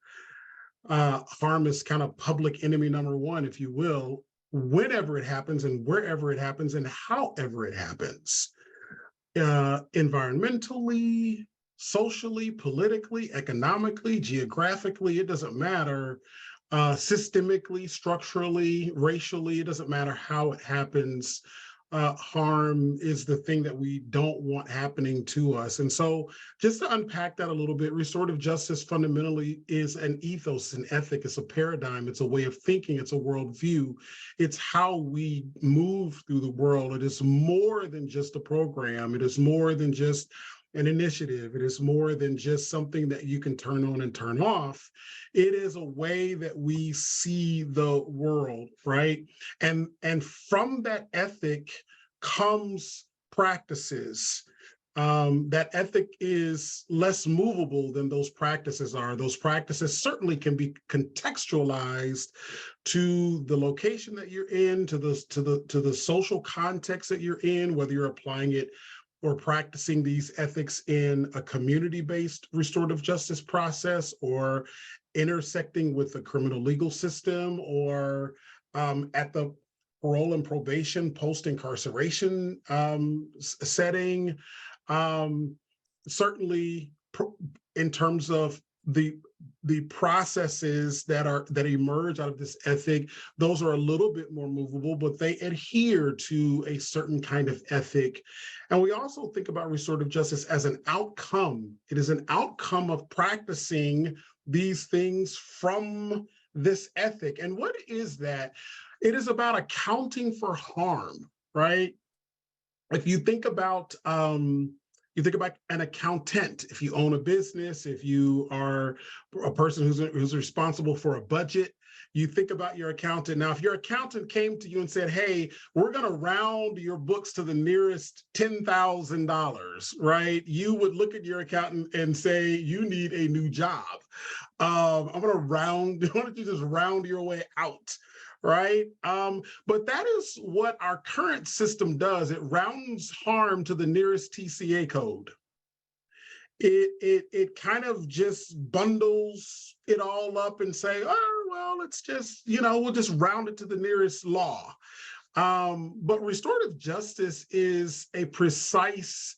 Harm is kind of public enemy number one, if you will, whenever it happens and wherever it happens and however it happens. Environmentally, socially, politically, economically, geographically, it doesn't matter. Systemically, structurally, racially, it doesn't matter how it happens. Harm is the thing that we don't want happening to us. And so just to unpack that a little bit, restorative justice fundamentally is an ethos, an ethic, it's a paradigm, it's a way of thinking, it's a worldview. It's how we move through the world. It is more than just a program. It is more than just an initiative. It is more than just something that you can turn on and turn off. It is a way that we see the world, right? And from that ethic comes practices. That ethic is less movable than those practices are. Those practices certainly can be contextualized to the location that you're in, to the social context that you're in, whether you're applying it or practicing these ethics in a community-based restorative justice process, or intersecting with the criminal legal system, or at the parole and probation post-incarceration setting. Certainly in terms of the processes that emerge out of this ethic, those are a little bit more movable, but they adhere to a certain kind of ethic. And we also think about restorative justice as an outcome. It is an outcome of practicing these things from this ethic. And what is that? It is about accounting for harm, right? If you think about an accountant, if you own a business, if you are a person who's responsible for a budget, you think about your accountant. Now, if your accountant came to you and said, hey, we're going to round your books to the nearest $10,000, right? You would look at your accountant and say, you need a new job. I'm going to round, why don't you just round your way out? Right? But that is what our current system does. It rounds harm to the nearest TCA code. It kind of just bundles it all up and say, oh, well, it's just, we'll just round it to the nearest law. But restorative justice is a precise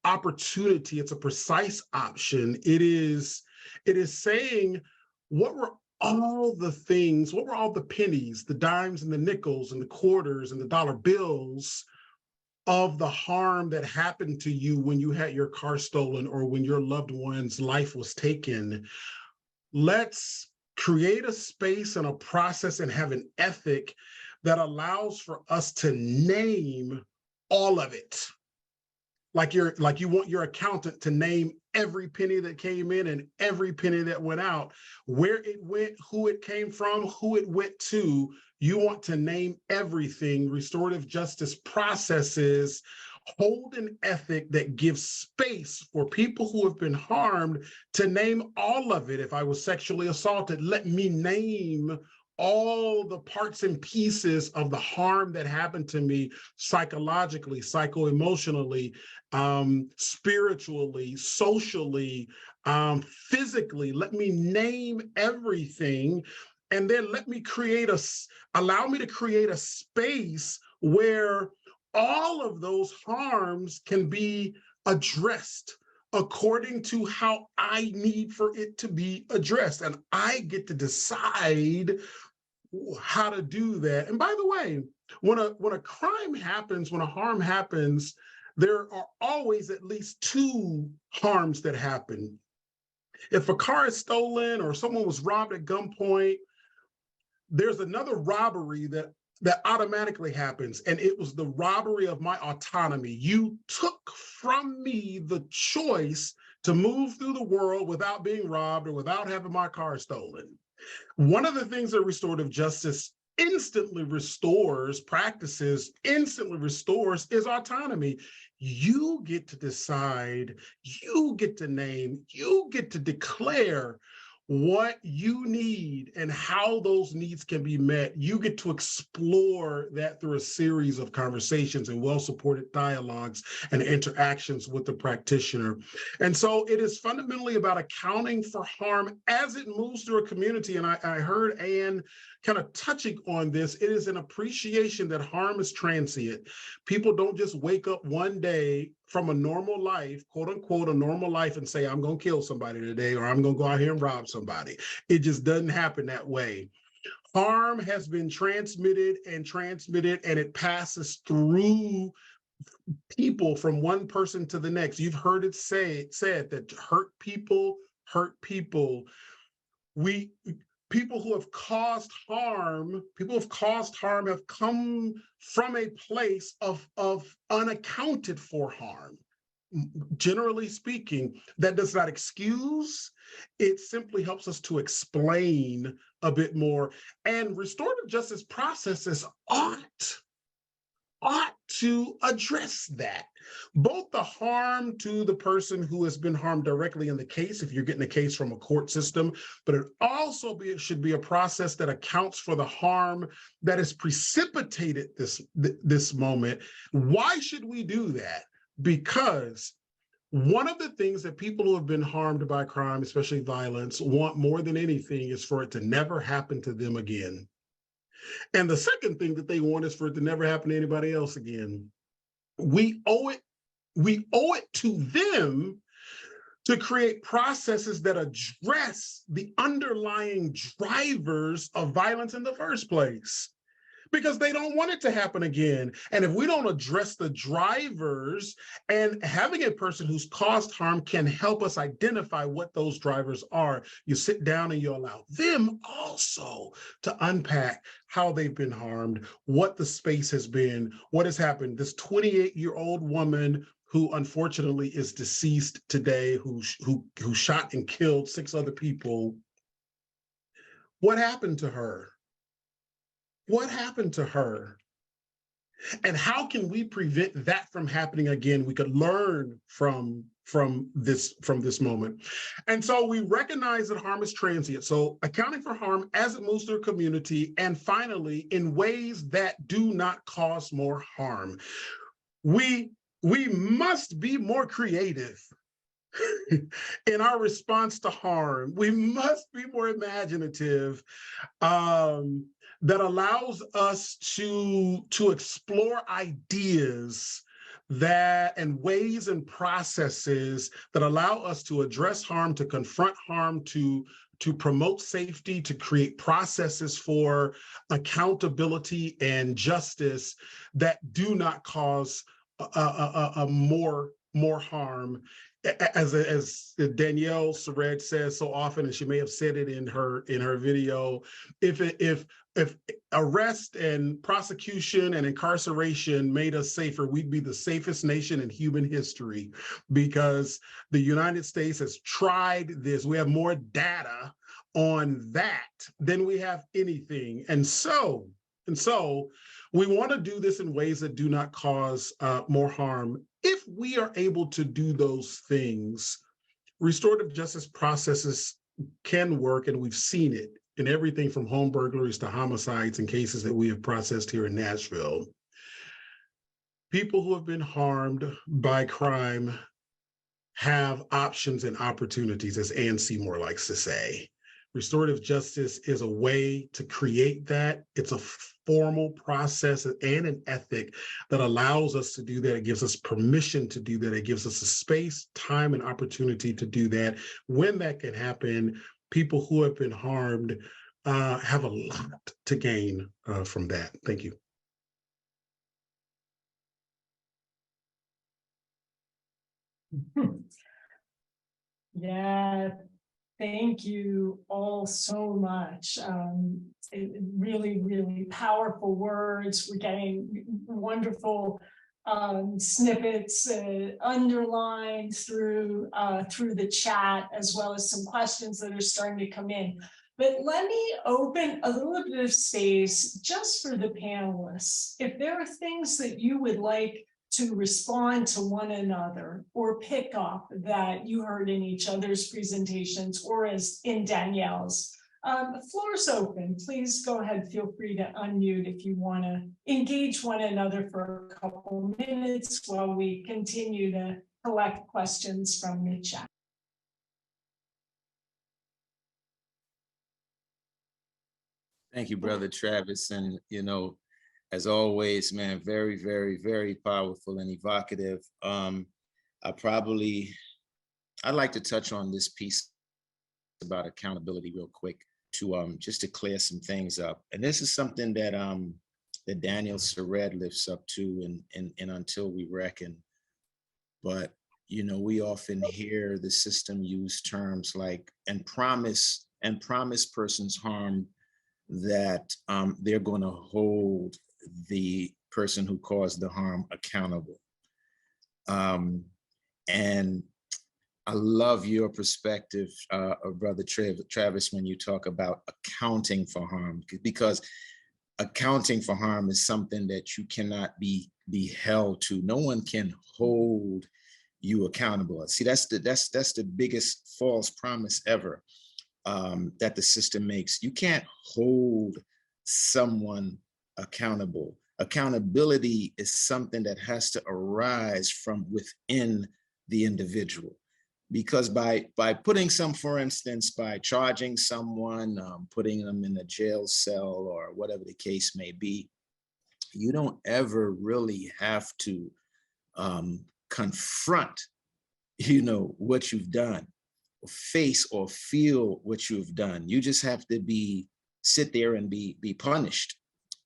opportunity. It's a precise option. It is saying, what were all the pennies, the dimes and the nickels and the quarters and the dollar bills of the harm that happened to you when you had your car stolen or when your loved one's life was taken? Let's create a space and a process and have an ethic that allows for us to name all of it. Like you want your accountant to name every penny that came in and every penny that went out, where it went, who it came from, who it went to. You want to name everything. Restorative justice processes hold an ethic that gives space for people who have been harmed to name all of it. If I was sexually assaulted, let me name all the parts and pieces of the harm that happened to me psychologically, psycho-emotionally, spiritually, socially, physically. Let me name everything, and then allow me to create a space where all of those harms can be addressed according to how I need for it to be addressed. And I get to decide how to do that. And by the way, when a crime happens, when a harm happens, there are always at least two harms that happen. If a car is stolen or someone was robbed at gunpoint, there's another robbery that automatically happens, and it was the robbery of my autonomy. You took from me the choice to move through the world without being robbed or without having my car stolen. One of the things that restorative justice instantly restores, practices instantly restores, is autonomy. You get to decide, you get to name, you get to declare what you need and how those needs can be met. You get to explore that through a series of conversations and well-supported dialogues and interactions with the practitioner. And so it is fundamentally about accounting for harm as it moves through a community. And I heard Anne kind of touching on this. It is an appreciation that harm is transient. People don't just wake up one day from a normal life, quote unquote, a normal life, and say, I'm going to kill somebody today, or I'm going to go out here and rob somebody. It just doesn't happen that way. Harm has been transmitted, and it passes through people from one person to the next. You've heard it said that hurt people hurt people. People who have caused harm, have come from a place of unaccounted for harm. Generally speaking, that does not excuse, it simply helps us to explain a bit more. And restorative justice processes ought to address that. Both the harm to the person who has been harmed directly in the case, if you're getting a case from a court system, but it also should be a process that accounts for the harm that has precipitated this moment. Why should we do that? Because one of the things that people who have been harmed by crime, especially violence, want more than anything is for it to never happen to them again. And the second thing that they want is for it to never happen to anybody else again. We owe it to them to create processes that address the underlying drivers of violence in the first place, because they don't want it to happen again. And if we don't address the drivers, and having a person who's caused harm can help us identify what those drivers are, you sit down and you allow them also to unpack how they've been harmed, what the space has been, what has happened. This 28-year-old woman who unfortunately is deceased today, who shot and killed 6 other people, what happened to her? What happened to her? And how can we prevent that from happening again? We could learn from this moment. And so we recognize that harm is transient. So accounting for harm as it moves through a community, and finally, in ways that do not cause more harm. We must be more creative in our response to harm. We must be more imaginative. That allows us to explore ideas and ways and processes that allow us to address harm, to confront harm, to promote safety, to create processes for accountability and justice that do not cause more harm. as Danielle Surratt says so often, and she may have said it in her video, if arrest and prosecution and incarceration made us safer, we'd be the safest nation in human history, because the United States has tried this. We have more data on that than we have anything. And so we want to do this in ways that do not cause more harm. If we are able to do those things, restorative justice processes can work, and we've seen it in everything from home burglaries to homicides and cases that we have processed here in Nashville. People who have been harmed by crime have options and opportunities, as Ann Seymour likes to say. Restorative justice is a way to create that. It's a formal process and an ethic that allows us to do that. It gives us permission to do that. It gives us a space, time, and opportunity to do that. When that can happen, people who have been harmed have a lot to gain from that. Thank you. Yeah, thank you all so much. Really, really powerful words. We're getting wonderful snippets underlined through the chat, as well as some questions that are starting to come in. But let me open a little bit of space just for the panelists. If there are things that you would like to respond to one another or pick up that you heard in each other's presentations or as in Danielle's, the floor is open. Please go ahead, feel free to unmute if you want to engage one another for a couple minutes while we continue to collect questions from the chat. Thank you, Brother Travis. And, you know, as always, man, very, very, very powerful and evocative. I'd like to touch on this piece about accountability real quick to just to clear some things up. And this is something that that Daniel Surratt lifts up to in Until We Reckon. But, you know, we often hear the system use terms like and promise persons harm that they're going to hold the person who caused the harm accountable. And I love your perspective, Brother Travis, when you talk about accounting for harm, because accounting for harm is something that you cannot be held to. No one can hold you accountable. See, that's the biggest false promise ever that the system makes. You can't hold someone accountable. Accountability is something that has to arise from within the individual. Because by putting for instance, by charging someone, putting them in a jail cell or whatever the case may be, you don't ever really have to confront, you know, what you've done, or face or feel what you've done. You just have to sit there and be punished.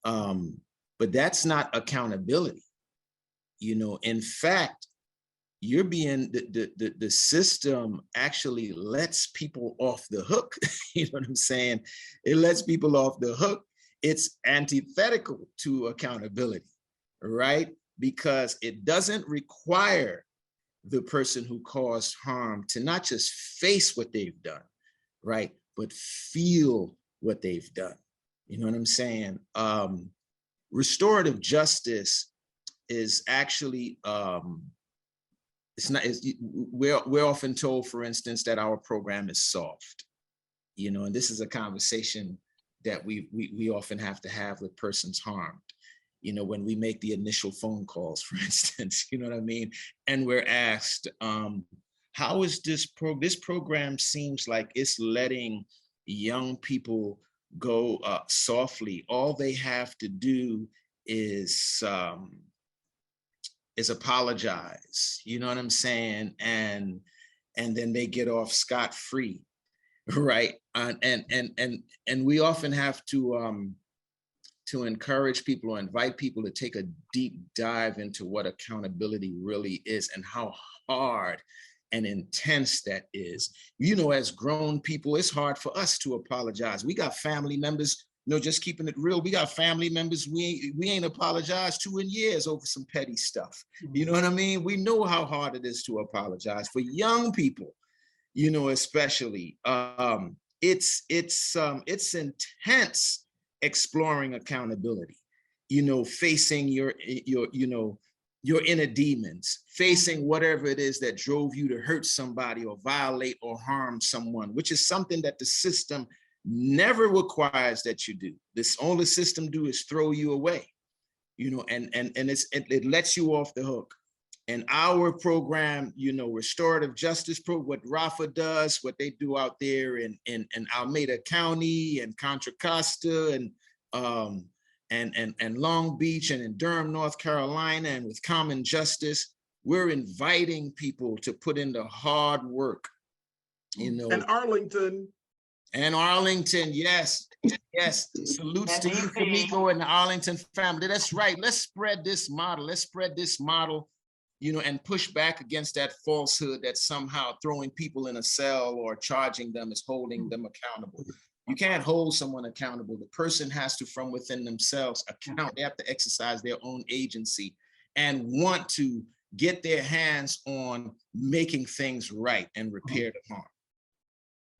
But that's not accountability. You know, in fact, you're being the system actually lets people off the hook. You know what I'm saying? It lets people off the hook. It's antithetical to accountability, right? Because it doesn't require the person who caused harm to not just face what they've done, right? But feel what they've done. You know what I'm saying? Restorative justice is actually, we're often told, for instance, that our program is soft, you know, and this is a conversation that we often have to have with persons harmed. You know, when we make the initial phone calls, for instance, you know what I mean? And we're asked, how is this program seems like it's letting young people go softly. All they have to do is apologize, you know what I'm saying? And then they get off scot-free, right? And we often have to encourage people or invite people to take a deep dive into what accountability really is and how hard and intense that is. You know, as grown people, it's hard for us to apologize. We got family members, you know, just keeping it real. We got family members we ain't apologized to in years over some petty stuff. You know what I mean? We know how hard it is to apologize. For young people, you know, especially, it's intense exploring accountability. You know, facing your inner demons, facing whatever it is that drove you to hurt somebody or violate or harm someone, which is something that the system never requires that you do. This all the system do is throw you away, you know, and it lets you off the hook. And our program, you know, restorative justice program, what Rafa does, what they do out there in Alameda County and Contra Costa and Long Beach and in Durham, North Carolina, and with Common Justice, we're inviting people to put in the hard work, you know. And Arlington. And Arlington, yes, yes. Salutes to you, Kimiko, and the Arlington family. That's right. Let's spread this model. Let's spread this model, you know, and push back against that falsehood that somehow throwing people in a cell or charging them is holding them accountable. You can't hold someone accountable. The person has to, from within themselves, account. They have to exercise their own agency and want to get their hands on making things right and repair the harm.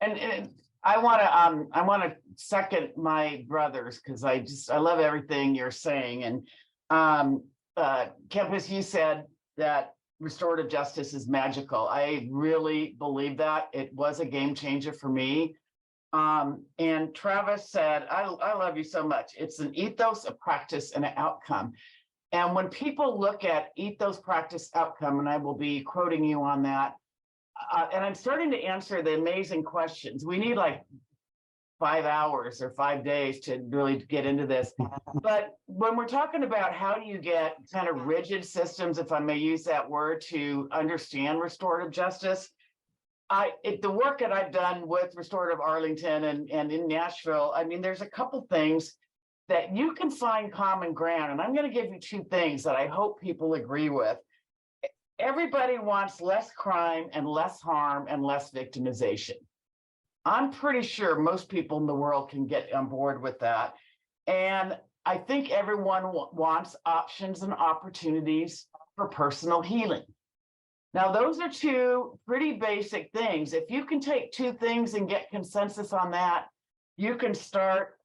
And I want to second my brothers, because I love everything you're saying. And Kempis, you said that restorative justice is magical. I really believe that. It was a game changer for me. And Travis said, I love you so much. It's an ethos, a practice, and an outcome. And when people look at ethos, practice, outcome, and I will be quoting you on that, and I'm starting to answer the amazing questions. We need like 5 hours or 5 days to really get into this. But when we're talking about how do you get kind of rigid systems, if I may use that word, to understand restorative justice, the work that I've done with Restorative Arlington and in Nashville, I mean, there's a couple things that you can find common ground. And I'm going to give you 2 things that I hope people agree with. Everybody wants less crime and less harm and less victimization. I'm pretty sure most people in the world can get on board with that. And I think everyone wants options and opportunities for personal healing. Now, those are 2 pretty basic things. If you can take 2 things and get consensus on that, you can start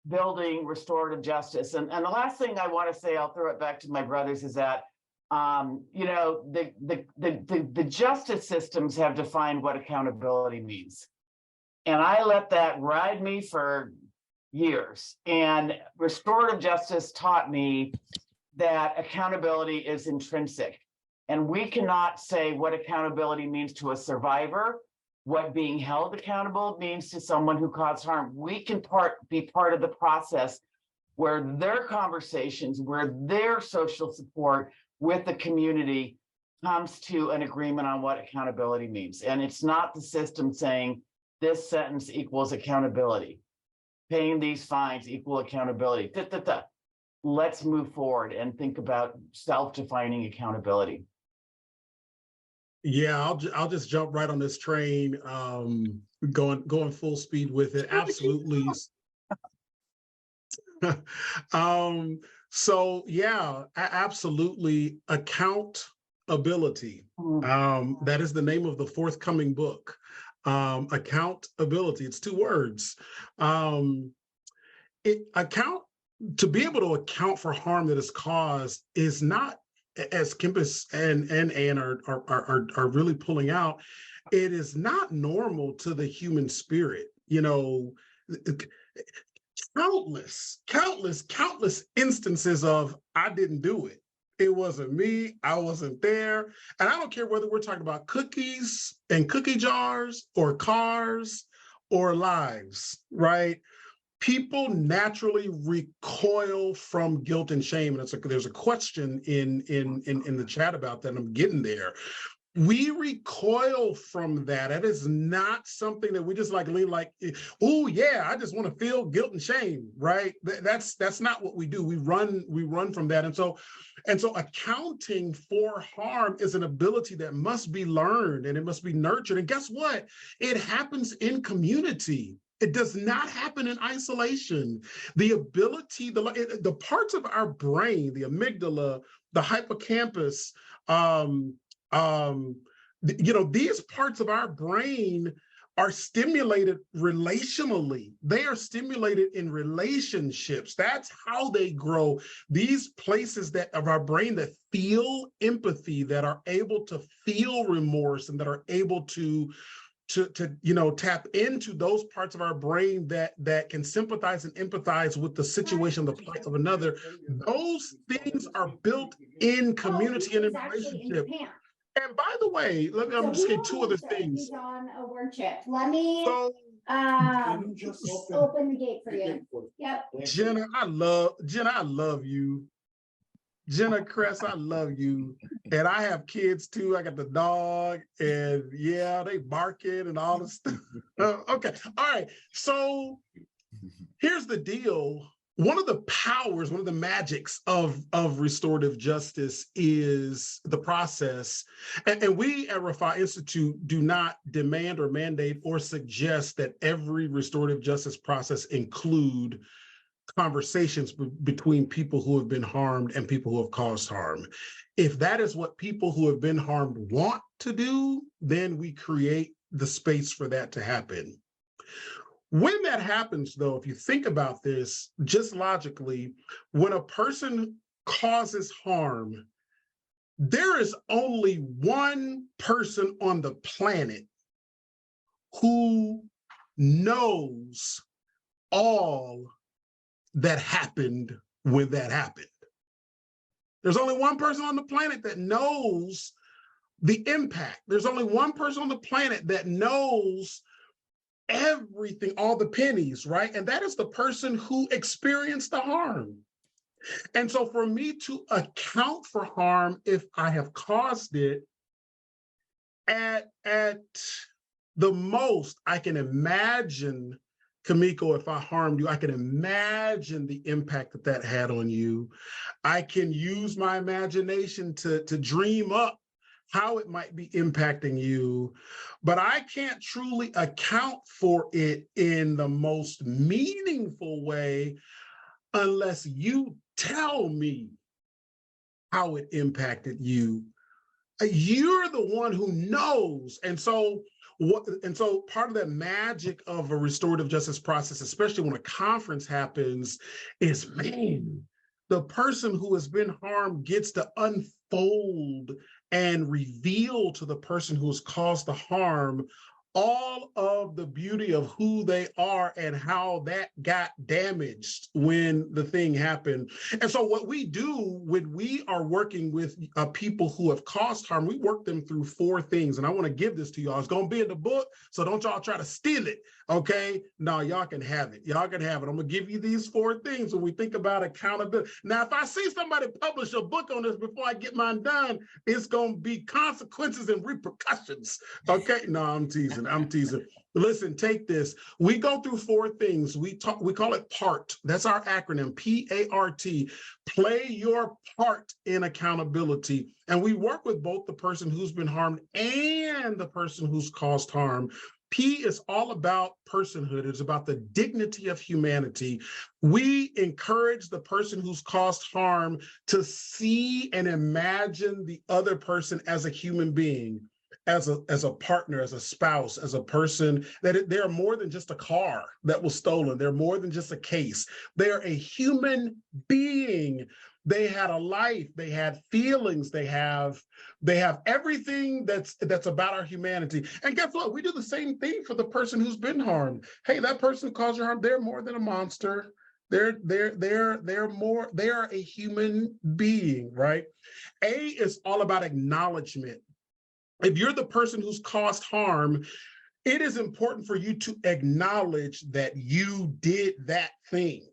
building restorative justice. And the last thing I want to say, I'll throw it back to my brothers, is that you know, the justice systems have defined what accountability means. And I let that ride me for years. And restorative justice taught me that accountability is intrinsic. And we cannot say what accountability means to a survivor, what being held accountable means to someone who caused harm. We can be part of the process where their conversations, where their social support with the community comes to an agreement on what accountability means. And it's not the system saying this sentence equals accountability, paying these fines equal accountability. Let's move forward and think about self-defining accountability. Yeah, I'll just jump right on this train, going full speed with it. Absolutely. So yeah, absolutely. Accountability. That is the name of the forthcoming book. Accountability. It's 2 words. To be able to account for harm that is caused is not, as Kempis and Ann are really pulling out, it is not normal to the human spirit. You know, countless instances of I didn't do it. It wasn't me. I wasn't there. And I don't care whether we're talking about cookies and cookie jars or cars or lives, right? People naturally recoil from guilt and shame. And there's a question in the chat about that. I'm getting there. we recoil from that. That is not something that we just like, oh yeah, I just want to feel guilt and shame, right? That's not what we do. We run from that. And so accounting for harm is an ability that must be learned and it must be nurtured. And guess what? It happens in community. It does not happen in isolation. The ability, the parts of our brain, the amygdala, the hippocampus, these parts of our brain are stimulated relationally. They are stimulated in relationships. That's how they grow. These places of our brain that feel empathy, that are able to feel remorse, and that are able to tap into those parts of our brain that can sympathize and empathize with the situation, the plight of another. Those things are built in community and in relationship. And by the way, I'm just saying two other things. He's on a work trip. Let me just open the gate for you. Yep. Jenna, I love you. Jenna Cress, I love you. And I have kids too. I got the dog, and yeah, they barking and all this stuff. Okay. All right. So here's the deal. One of the powers, one of the magics of restorative justice is the process. And we at Refi Institute do not demand or mandate or suggest that every restorative justice process include conversations between people who have been harmed and people who have caused harm. If that is what people who have been harmed want to do, then we create the space for that to happen. When that happens, though, if you think about this just logically, when a person causes harm, there is only one person on the planet who knows all that happened when that happened. There's only one person on the planet that knows the impact. There's only one person on the planet that knows everything, all the pennies, right? And that is the person who experienced the harm. And so for me to account for harm, if I have caused it, at the most, I can imagine, Kimiko, if I harmed you, I can imagine the impact that had on you. I can use my imagination to dream up how it might be impacting you, but I can't truly account for it in the most meaningful way unless you tell me how it impacted you. You're the one who knows. And so part of the magic of a restorative justice process, especially when a conference happens, is, man, the person who has been harmed gets to unfold and reveal to the person who has caused the harm all of the beauty of who they are and how that got damaged when the thing happened. And so what we do when we are working with people who have caused harm, we work them through 4 things. And I want to give this to y'all. It's going to be in the book, so don't y'all try to steal it, okay? No, y'all can have it. Y'all can have it. I'm going to give you these 4 things when we think about accountability. Now, if I see somebody publish a book on this before I get mine done, it's going to be consequences and repercussions, okay? No, I'm teasing. Listen, take this. We go through 4 things. We call it PART. That's our acronym, P-A-R-T. Play your part in accountability. And we work with both the person who's been harmed and the person who's caused harm. P is all about personhood. It's about the dignity of humanity. We encourage the person who's caused harm to see and imagine the other person as a human being, as a partner, as a spouse, as a person, that they're more than just a car that was stolen. They're more than just a case. They're a human being. They had a life, they had feelings, they have everything that's about our humanity. And guess what? We do the same thing for the person who's been harmed. Hey, that person who caused you harm, they're more than a monster. They're more, they are a human being, right? A is all about acknowledgement. If you're the person who's caused harm, it is important for you to acknowledge that you did that thing,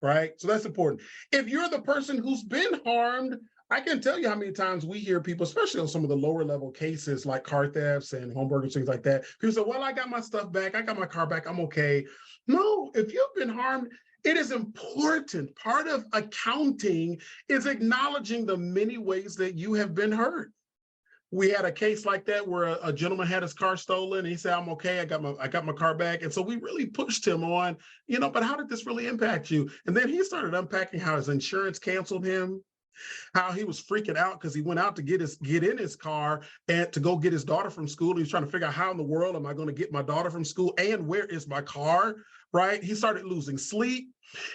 right? So that's important. If you're the person who's been harmed, I can tell you how many times we hear people, especially on some of the lower level cases like car thefts and home burglaries, things like that. People say, well, I got my stuff back. I got my car back. I'm okay. No, if you've been harmed, it is important. Part of accounting is acknowledging the many ways that you have been hurt. We had a case like that where a gentleman had his car stolen and he said, I'm okay, I got my car back. And so we really pushed him on, but how did this really impact you? And then he started unpacking how his insurance canceled him, how he was freaking out because he went out to get in his car and to go get his daughter from school. He was trying to figure out how in the world am I going to get my daughter from school and where is my car, right? He started losing sleep.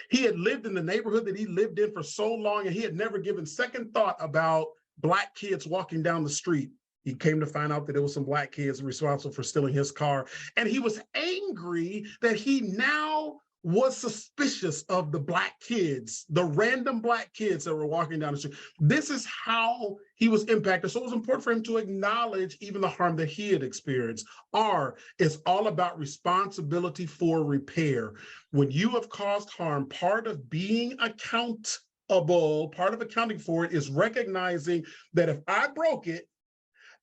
He had lived in the neighborhood that he lived in for so long and he had never given second thought about Black kids walking down the street. He came to find out that it was some Black kids responsible for stealing his car. And he was angry that he now was suspicious of the Black kids, the random Black kids that were walking down the street. This is how he was impacted. So it was important for him to acknowledge even the harm that he had experienced. R is all about responsibility for repair. When you have caused harm, part of being part of accounting for it is recognizing that if I broke it,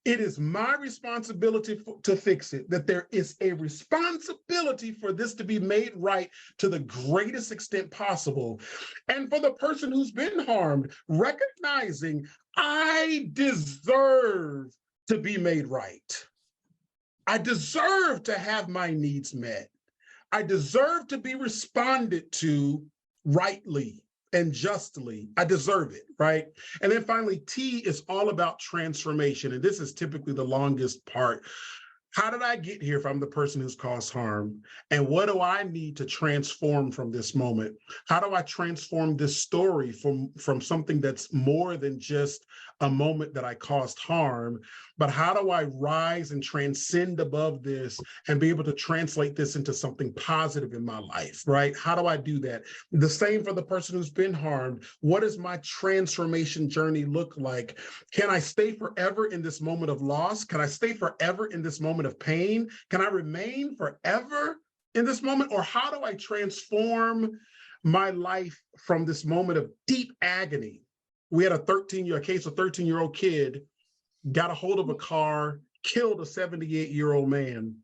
it is my responsibility to fix it, that there is a responsibility for this to be made right to the greatest extent possible. And for the person who's been harmed, recognizing I deserve to be made right. I deserve to have my needs met. I deserve to be responded to rightly and justly. I deserve it, right? And then finally, T is all about transformation. And this is typically the longest part. How did I get here if I'm the person who's caused harm? And what do I need to transform from this moment? How do I transform this story from something that's more than just a moment that I caused harm, but how do I rise and transcend above this and be able to translate this into something positive in my life, right? How do I do that? The same for the person who's been harmed. What does my transformation journey look like? Can I stay forever in this moment of loss? Can I stay forever in this moment of pain? Can I remain forever in this moment? Or how do I transform my life from this moment of deep agony? We had a case of 13-year-old kid got a hold of a car, killed a 78-year-old man.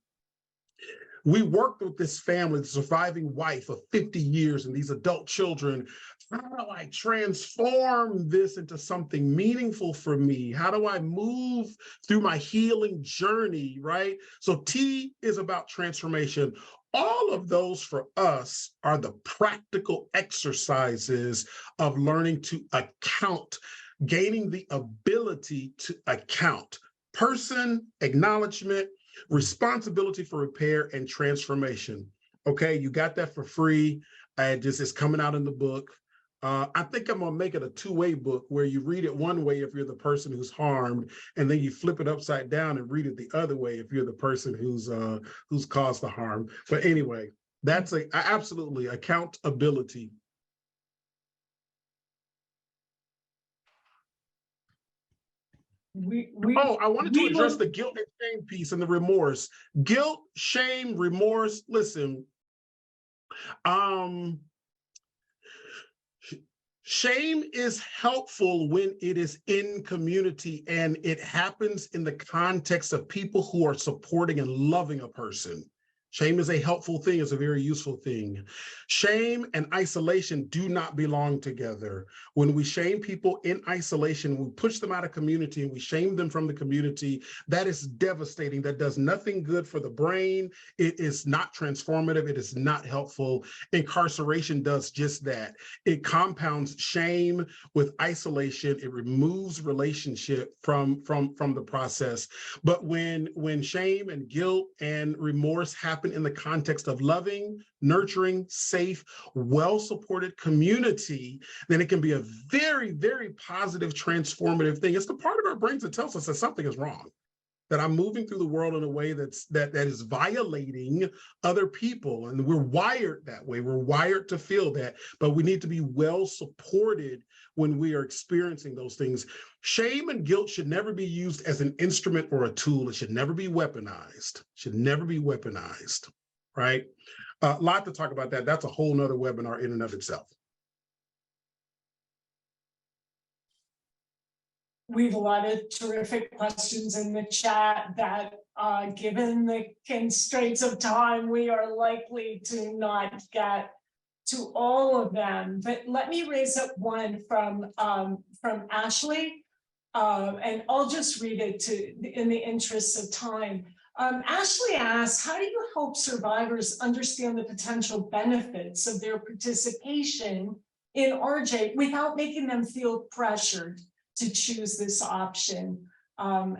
We worked with this family, the surviving wife of 50 years and these adult children. How do I transform this into something meaningful for me? How do I move through my healing journey, right? So T is about transformation. All of those for us are the practical exercises of learning to account, gaining the ability to account. Person, acknowledgement, responsibility for repair, and transformation. Okay, you got that for free. It's coming out in the book. I think I'm gonna make it a two-way book where you read it one way if you're the person who's harmed, and then you flip it upside down and read it the other way if you're the person who's caused the harm. But anyway, that's absolutely accountability. I wanted to address the guilt and shame piece and the remorse. Guilt, shame, remorse. Listen, shame is helpful when it is in community and it happens in the context of people who are supporting and loving a person. Shame is a helpful thing, it's a very useful thing. Shame and isolation do not belong together. When we shame people in isolation, we push them out of community and we shame them from the community, that is devastating. That does nothing good for the brain. It is not transformative. It is not helpful. Incarceration does just that. It compounds shame with isolation. It removes relationship from the process. But when shame and guilt and remorse happen in the context of loving, nurturing, safe, well-supported community, then it can be a very, very positive, transformative thing. It's the part of our brains that tells us that something is wrong, that I'm moving through the world in a way that is violating other people. And we're wired that way. We're wired to feel that, but we need to be well supported when we are experiencing those things. Shame and guilt should never be used as an instrument or a tool. It should never be weaponized. Should never be weaponized, right? A lot to talk about that. That's a whole nother webinar in and of itself. We have a lot of terrific questions in the chat that, given the constraints of time, we are likely to not get to all of them. But let me raise up one from Ashley, and I'll just read it in the interest of time. Ashley asks, how do you help survivors understand the potential benefits of their participation in RJ without making them feel pressured to choose this option,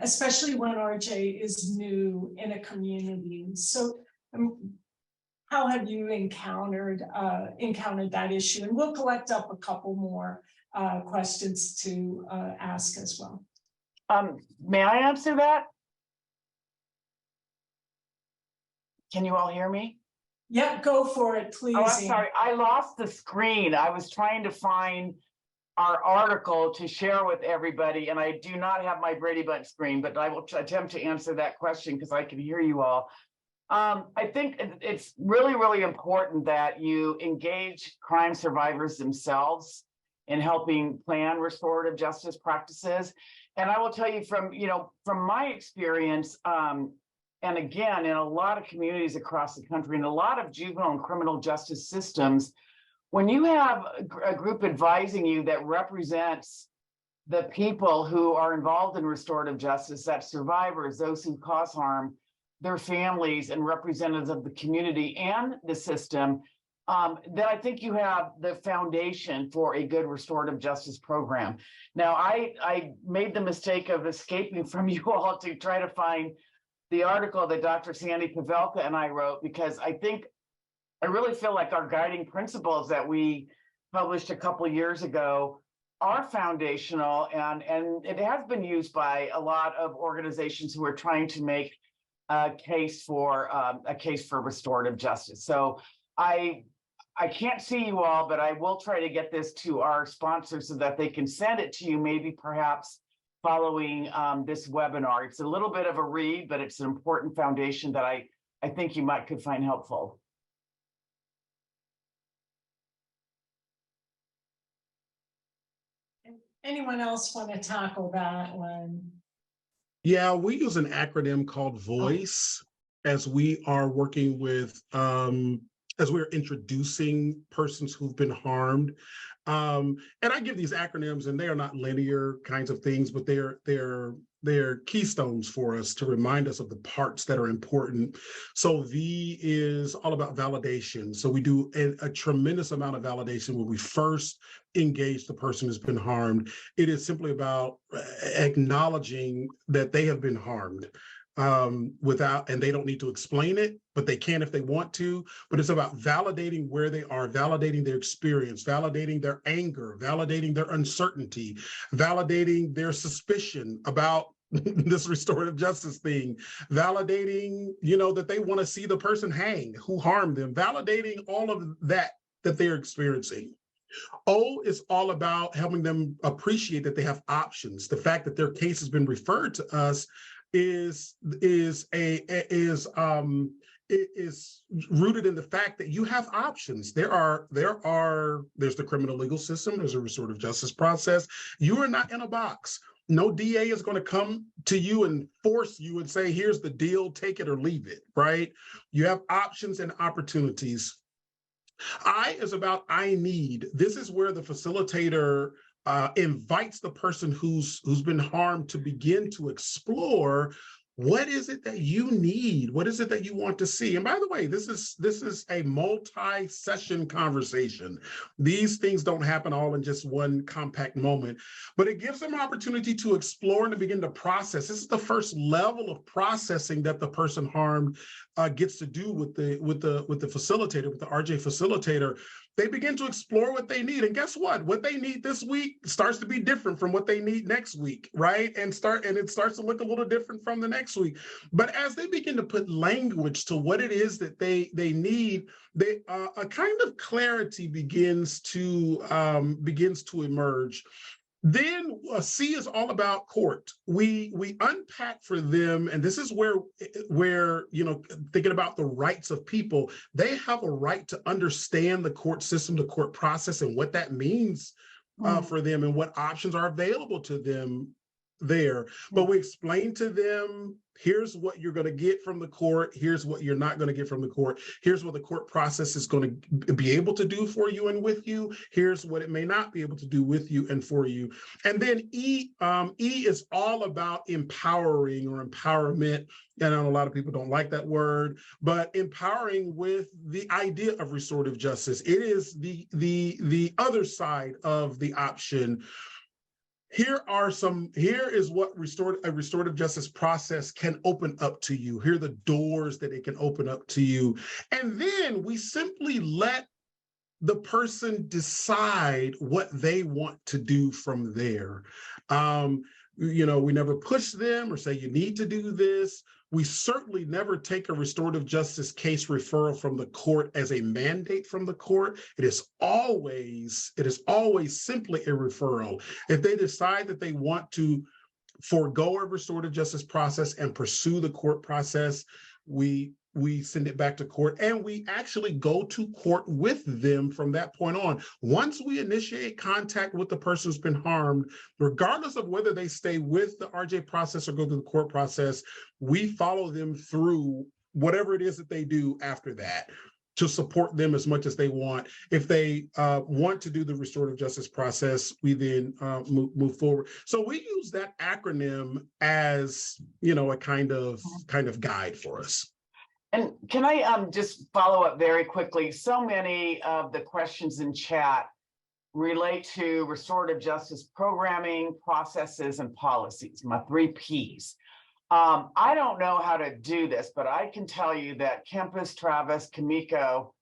especially when RJ is new in a community? So how have you encountered that issue? And we'll collect up a couple more questions to ask as well. May I answer that? Can you all hear me? Yep, go for it, please. Oh, I'm sorry, I lost the screen. I was trying to find our article to share with everybody, and I do not have my Brady Bunch screen, but I will attempt to answer that question because I can hear you all. I think it's really, really important that you engage crime survivors themselves in helping plan restorative justice practices. And I will tell you from my experience, and again, in a lot of communities across the country, in a lot of juvenile and criminal justice systems, when you have a group advising you that represents the people who are involved in restorative justice, that's survivors, those who cause harm, their families, and representatives of the community and the system, then I think you have the foundation for a good restorative justice program. Now, I made the mistake of escaping from you all to try to find the article that Dr. Sandy Pavelka and I wrote, because I really feel like our guiding principles that we published a couple of years ago are foundational, and it has been used by a lot of organizations who are trying to make a case for restorative justice. So I can't see you all, but I will try to get this to our sponsors so that they can send it to you, maybe perhaps following this webinar. It's a little bit of a read, but it's an important foundation that I think you could find helpful. Anyone else want to tackle that one? Yeah, we use an acronym called VOICE as we are working with, as we're introducing persons who've been harmed. And I give these acronyms, and they are not linear kinds of things, but they're keystones for us to remind us of the parts that are important. So V is all about validation. So we do a tremendous amount of validation when we first engage the person who's been harmed. It is simply about acknowledging that they have been harmed. And they don't need to explain it, but they can if they want to. But it's about validating where they are, validating their experience, validating their anger, validating their uncertainty, validating their suspicion about this restorative justice thing, validating, that they want to see the person hang who harmed them, validating all of that they're experiencing. O is all about helping them appreciate that they have options. The fact that their case has been referred to us is rooted in the fact that you have options. There's the criminal legal system, there's a restorative justice process. You are not in a box. No DA is going to come to you and force you and say, here's the deal, take it or leave it, right? You have options and opportunities. I is about I need. This is where the facilitator invites the person who's been harmed to begin to explore, what is it that you need? What is it that you want to see? And by the way, this is a multi-session conversation. These things don't happen all in just one compact moment, but it gives them opportunity to explore and to begin to process. This is the first level of processing that the person harmed gets to do with the facilitator, with the RJ facilitator. They begin to explore what they need. And guess what? What they need this week starts to be different from what they need next week, right? And it starts to look a little different from the next week. But as they begin to put language to what it is that they need, a kind of clarity begins to emerge. Then C is all about court. We unpack for them, and this is where thinking about the rights of people, they have a right to understand the court system, the court process, and what that means for them, and what options are available to them there, but we explain to them, here's what you're going to get from the court, here's what you're not going to get from the court, here's what the court process is going to be able to do for you and with you, here's what it may not be able to do with you and for you. And then E is all about empowering or empowerment. I know a lot of people don't like that word, but empowering with the idea of restorative justice. It is the other side of the option. Here is what a restorative justice process can open up to you. Here are the doors that it can open up to you. And then we simply let the person decide what they want to do from there. We never push them or say, you need to do this. We certainly never take a restorative justice case referral from the court as a mandate from the court. It is always simply a referral. If they decide that they want to forego a restorative justice process and pursue the court process, we send it back to court, and we actually go to court with them from that point on. Once we initiate contact with the person who's been harmed, regardless of whether they stay with the RJ process or go through the court process, we follow them through whatever it is that they do after that to support them as much as they want. If they want to do the restorative justice process, we then move forward. So we use that acronym as, a kind of guide for us. And can I just follow up very quickly? So many of the questions in chat relate to restorative justice programming, processes, and policies, my 3 Ps. I don't know how to do this, but I can tell you that Kempis, Travis, Kimiko,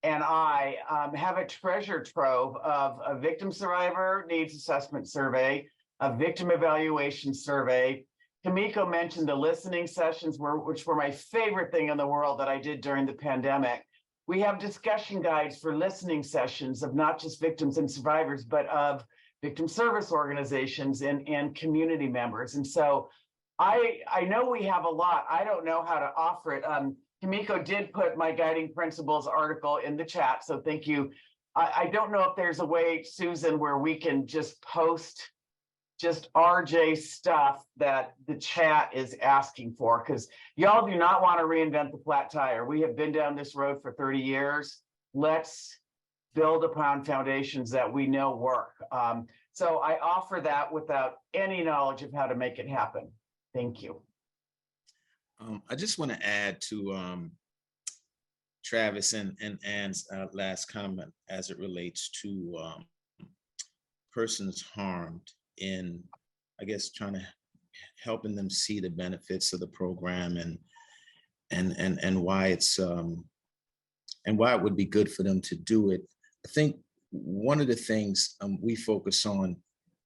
and I have a treasure trove of a victim survivor needs assessment survey, a victim evaluation survey. Kimiko mentioned the listening sessions, which were my favorite thing in the world that I did during the pandemic. We have discussion guides for listening sessions of not just victims and survivors, but of victim service organizations and community members. And so I know we have a lot. I don't know how to offer it. Kimiko did put my guiding principles article in the chat, so thank you. I don't know if there's a way, Susan, where we can just post just RJ stuff that the chat is asking for, because y'all do not want to reinvent the flat tire. We have been down this road for 30 years. Let's build upon foundations that we know work. So I offer that without any knowledge of how to make it happen. Thank you. I just want to add to Travis and Ann's last comment as it relates to persons harmed in, I guess, trying to helping them see the benefits of the program and why it's and why it would be good for them to do it. I think one of the things we focus on,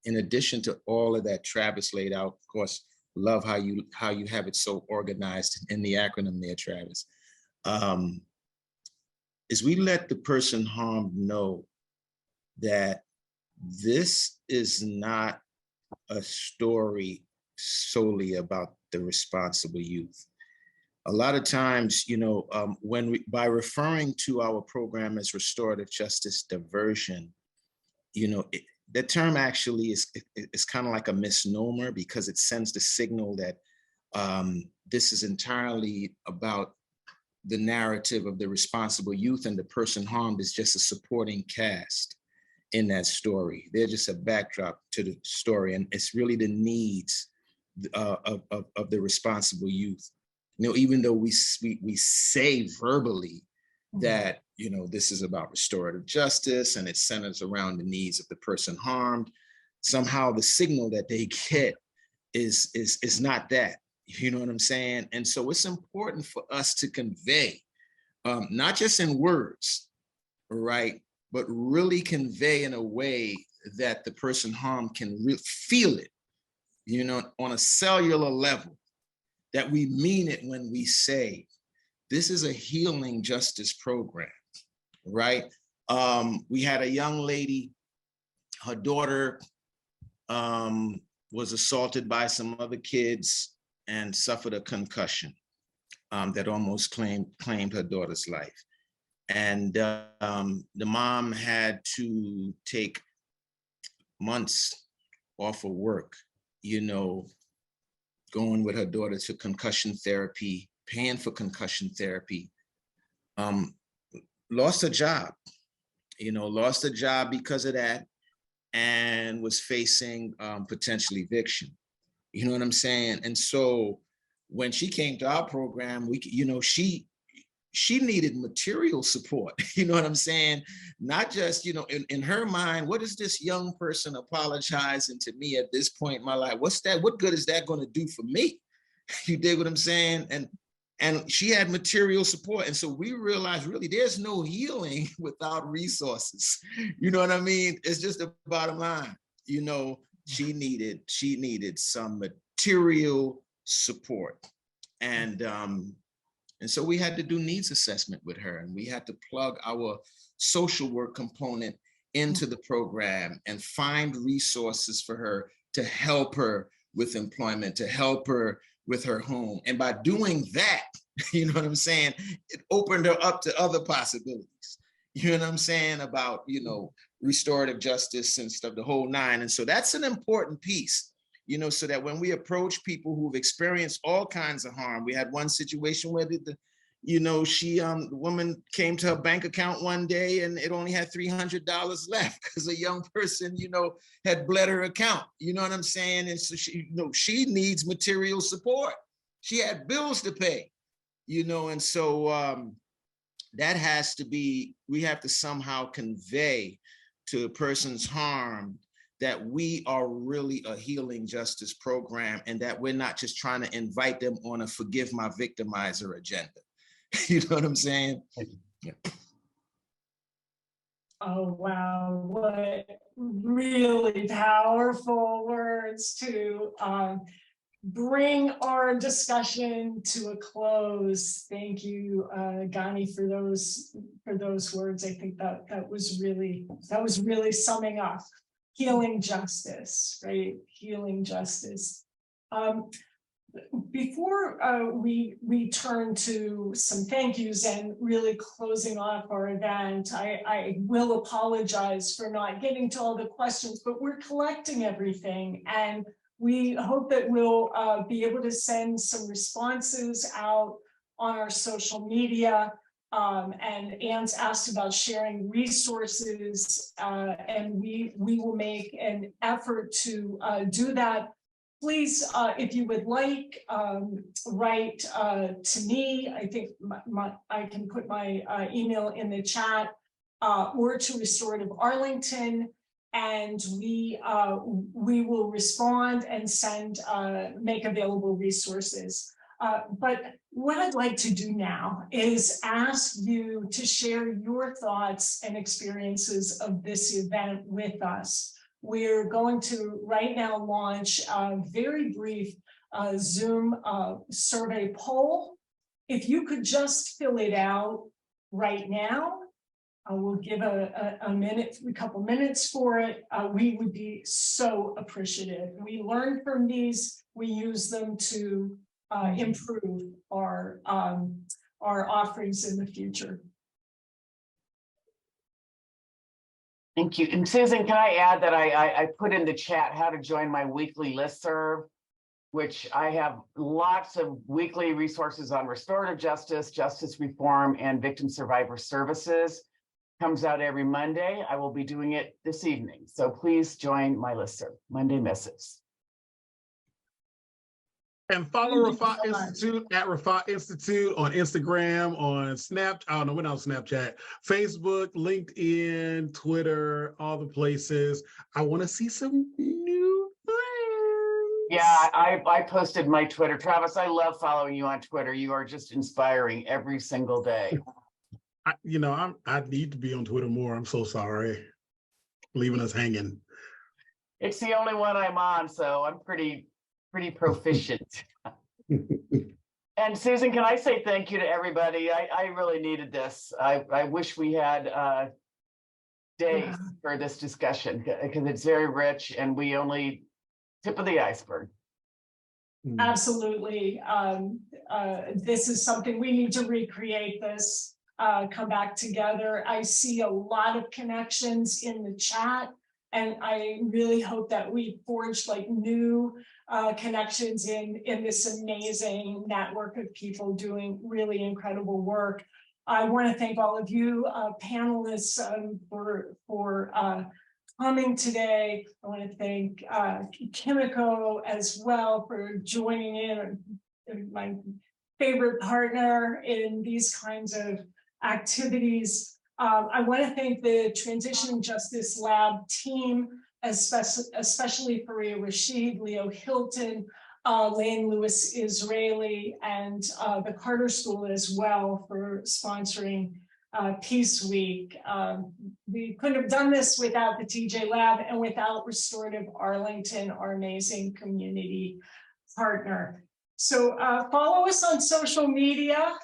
in addition to all of that Travis laid out, of course, love how you have it so organized in the acronym there, Travis, is we let the person harmed know that this is not a story solely about the responsible youth. A lot of times, by referring to our program as restorative justice diversion, the term actually is kind of like a misnomer, because it sends the signal that this is entirely about the narrative of the responsible youth, and the person harmed is just a supporting cast in that story. They're just a backdrop to the story, and it's really the needs of the responsible youth. Even though we say verbally that this is about restorative justice and it centers around the needs of the person harmed, somehow the signal that they get is not that. You know what I'm saying? And so it's important for us to convey, not just in words, right, but really convey in a way that the person harmed can feel it, on a cellular level, that we mean it when we say, this is a healing justice program, right? We had a young lady, her daughter was assaulted by some other kids and suffered a concussion that almost claimed her daughter's life. And the mom had to take months off of work, you know, going with her daughter to concussion therapy, paying for concussion therapy, lost her job, lost her job because of that, and was facing potential eviction. You know what I'm saying? And so when she came to our program, she needed material support. You know what I'm saying? Not just, in her mind, what is this young person apologizing to me at this point in my life? What's that? What good is that going to do for me? You dig what I'm saying? And she had material support. And so we realized really there's no healing without resources. You know what I mean? It's just the bottom line. She needed some material support. And so we had to do needs assessment with her, and we had to plug our social work component into the program and find resources for her to help her with employment, to help her with her home. And by doing that, you know what I'm saying, it opened her up to other possibilities. You know what I'm saying, about, restorative justice and stuff, the whole nine. And so that's an important piece, so that when we approach people who've experienced all kinds of harm. We had one situation where the woman came to her bank account one day and it only had $300 left because a young person, had bled her account. You know what I'm saying? And so she needs material support. She had bills to pay, and so that has to be, we have to somehow convey to a person's harm that we are really a healing justice program, and that we're not just trying to invite them on a forgive my victimizer agenda. You know what I'm saying? Yeah. Oh, wow. What really powerful words to bring our discussion to a close. Thank you, Ghani, for those words. I think that was really summing up healing justice, right? Healing justice. Before we turn to some thank yous and really closing off our event, I will apologize for not getting to all the questions, but we're collecting everything, and we hope that we'll be able to send some responses out on our social media. And Anne's asked about sharing resources, and we will make an effort to do that. Please, if you would like, write to me. I think I can put my email in the chat, or to Restorative Arlington, and we will respond and send, make available resources. But what I'd like to do now is ask you to share your thoughts and experiences of this event with us. We're going to right now launch a very brief Zoom survey poll. If you could just fill it out right now, we'll give a couple minutes for it. We would be so appreciative. We learn from these, we use them to improve our offerings in the future. Thank you. And Susan, can I add that I put in the chat how to join my weekly listserv, which I have lots of weekly resources on restorative justice, justice reform, and victim survivor services. Comes out every Monday. I will be doing it this evening. So please join my listserv, Monday Misses. And follow Rafat Institute at Rafat Institute on Instagram, on Snapchat. I don't know, we're not on Snapchat, Facebook, LinkedIn, Twitter, all the places. I want to see some new friends. Yeah, I posted my Twitter. Travis, I love following you on Twitter. You are just inspiring every single day. I need to be on Twitter more. I'm so sorry. Leaving us hanging. It's the only one I'm on, so I'm pretty proficient. And Susan, can I say thank you to everybody? I really needed this. I wish we had days for this discussion, because it's very rich and we only tip of the iceberg. Absolutely. This is something we need to recreate this, come back together. I see a lot of connections in the chat, and I really hope that we forge like new connections in this amazing network of people doing really incredible work. I want to thank all of you panelists for coming today. I want to thank Kimiko as well for joining in, my favorite partner in these kinds of activities. I want to thank the Transition Justice Lab team, especially Faria Rashid, Leo Hilton, Lane Lewis Israeli, and the Carter School as well for sponsoring Peace Week. We couldn't have done this without the TJ Lab and without Restorative Arlington, our amazing community partner. So follow us on social media.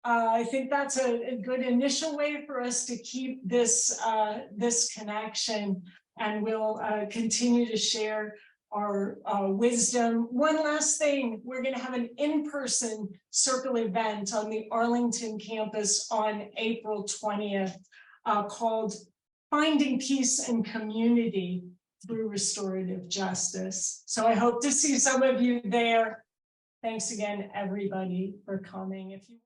I think that's a good initial way for us to keep this, this connection, and we'll continue to share our wisdom. One last thing, we're going to have an in-person circle event on the Arlington campus on April 20th called Finding Peace and Community Through Restorative Justice. So I hope to see some of you there. Thanks again, everybody, for coming. If you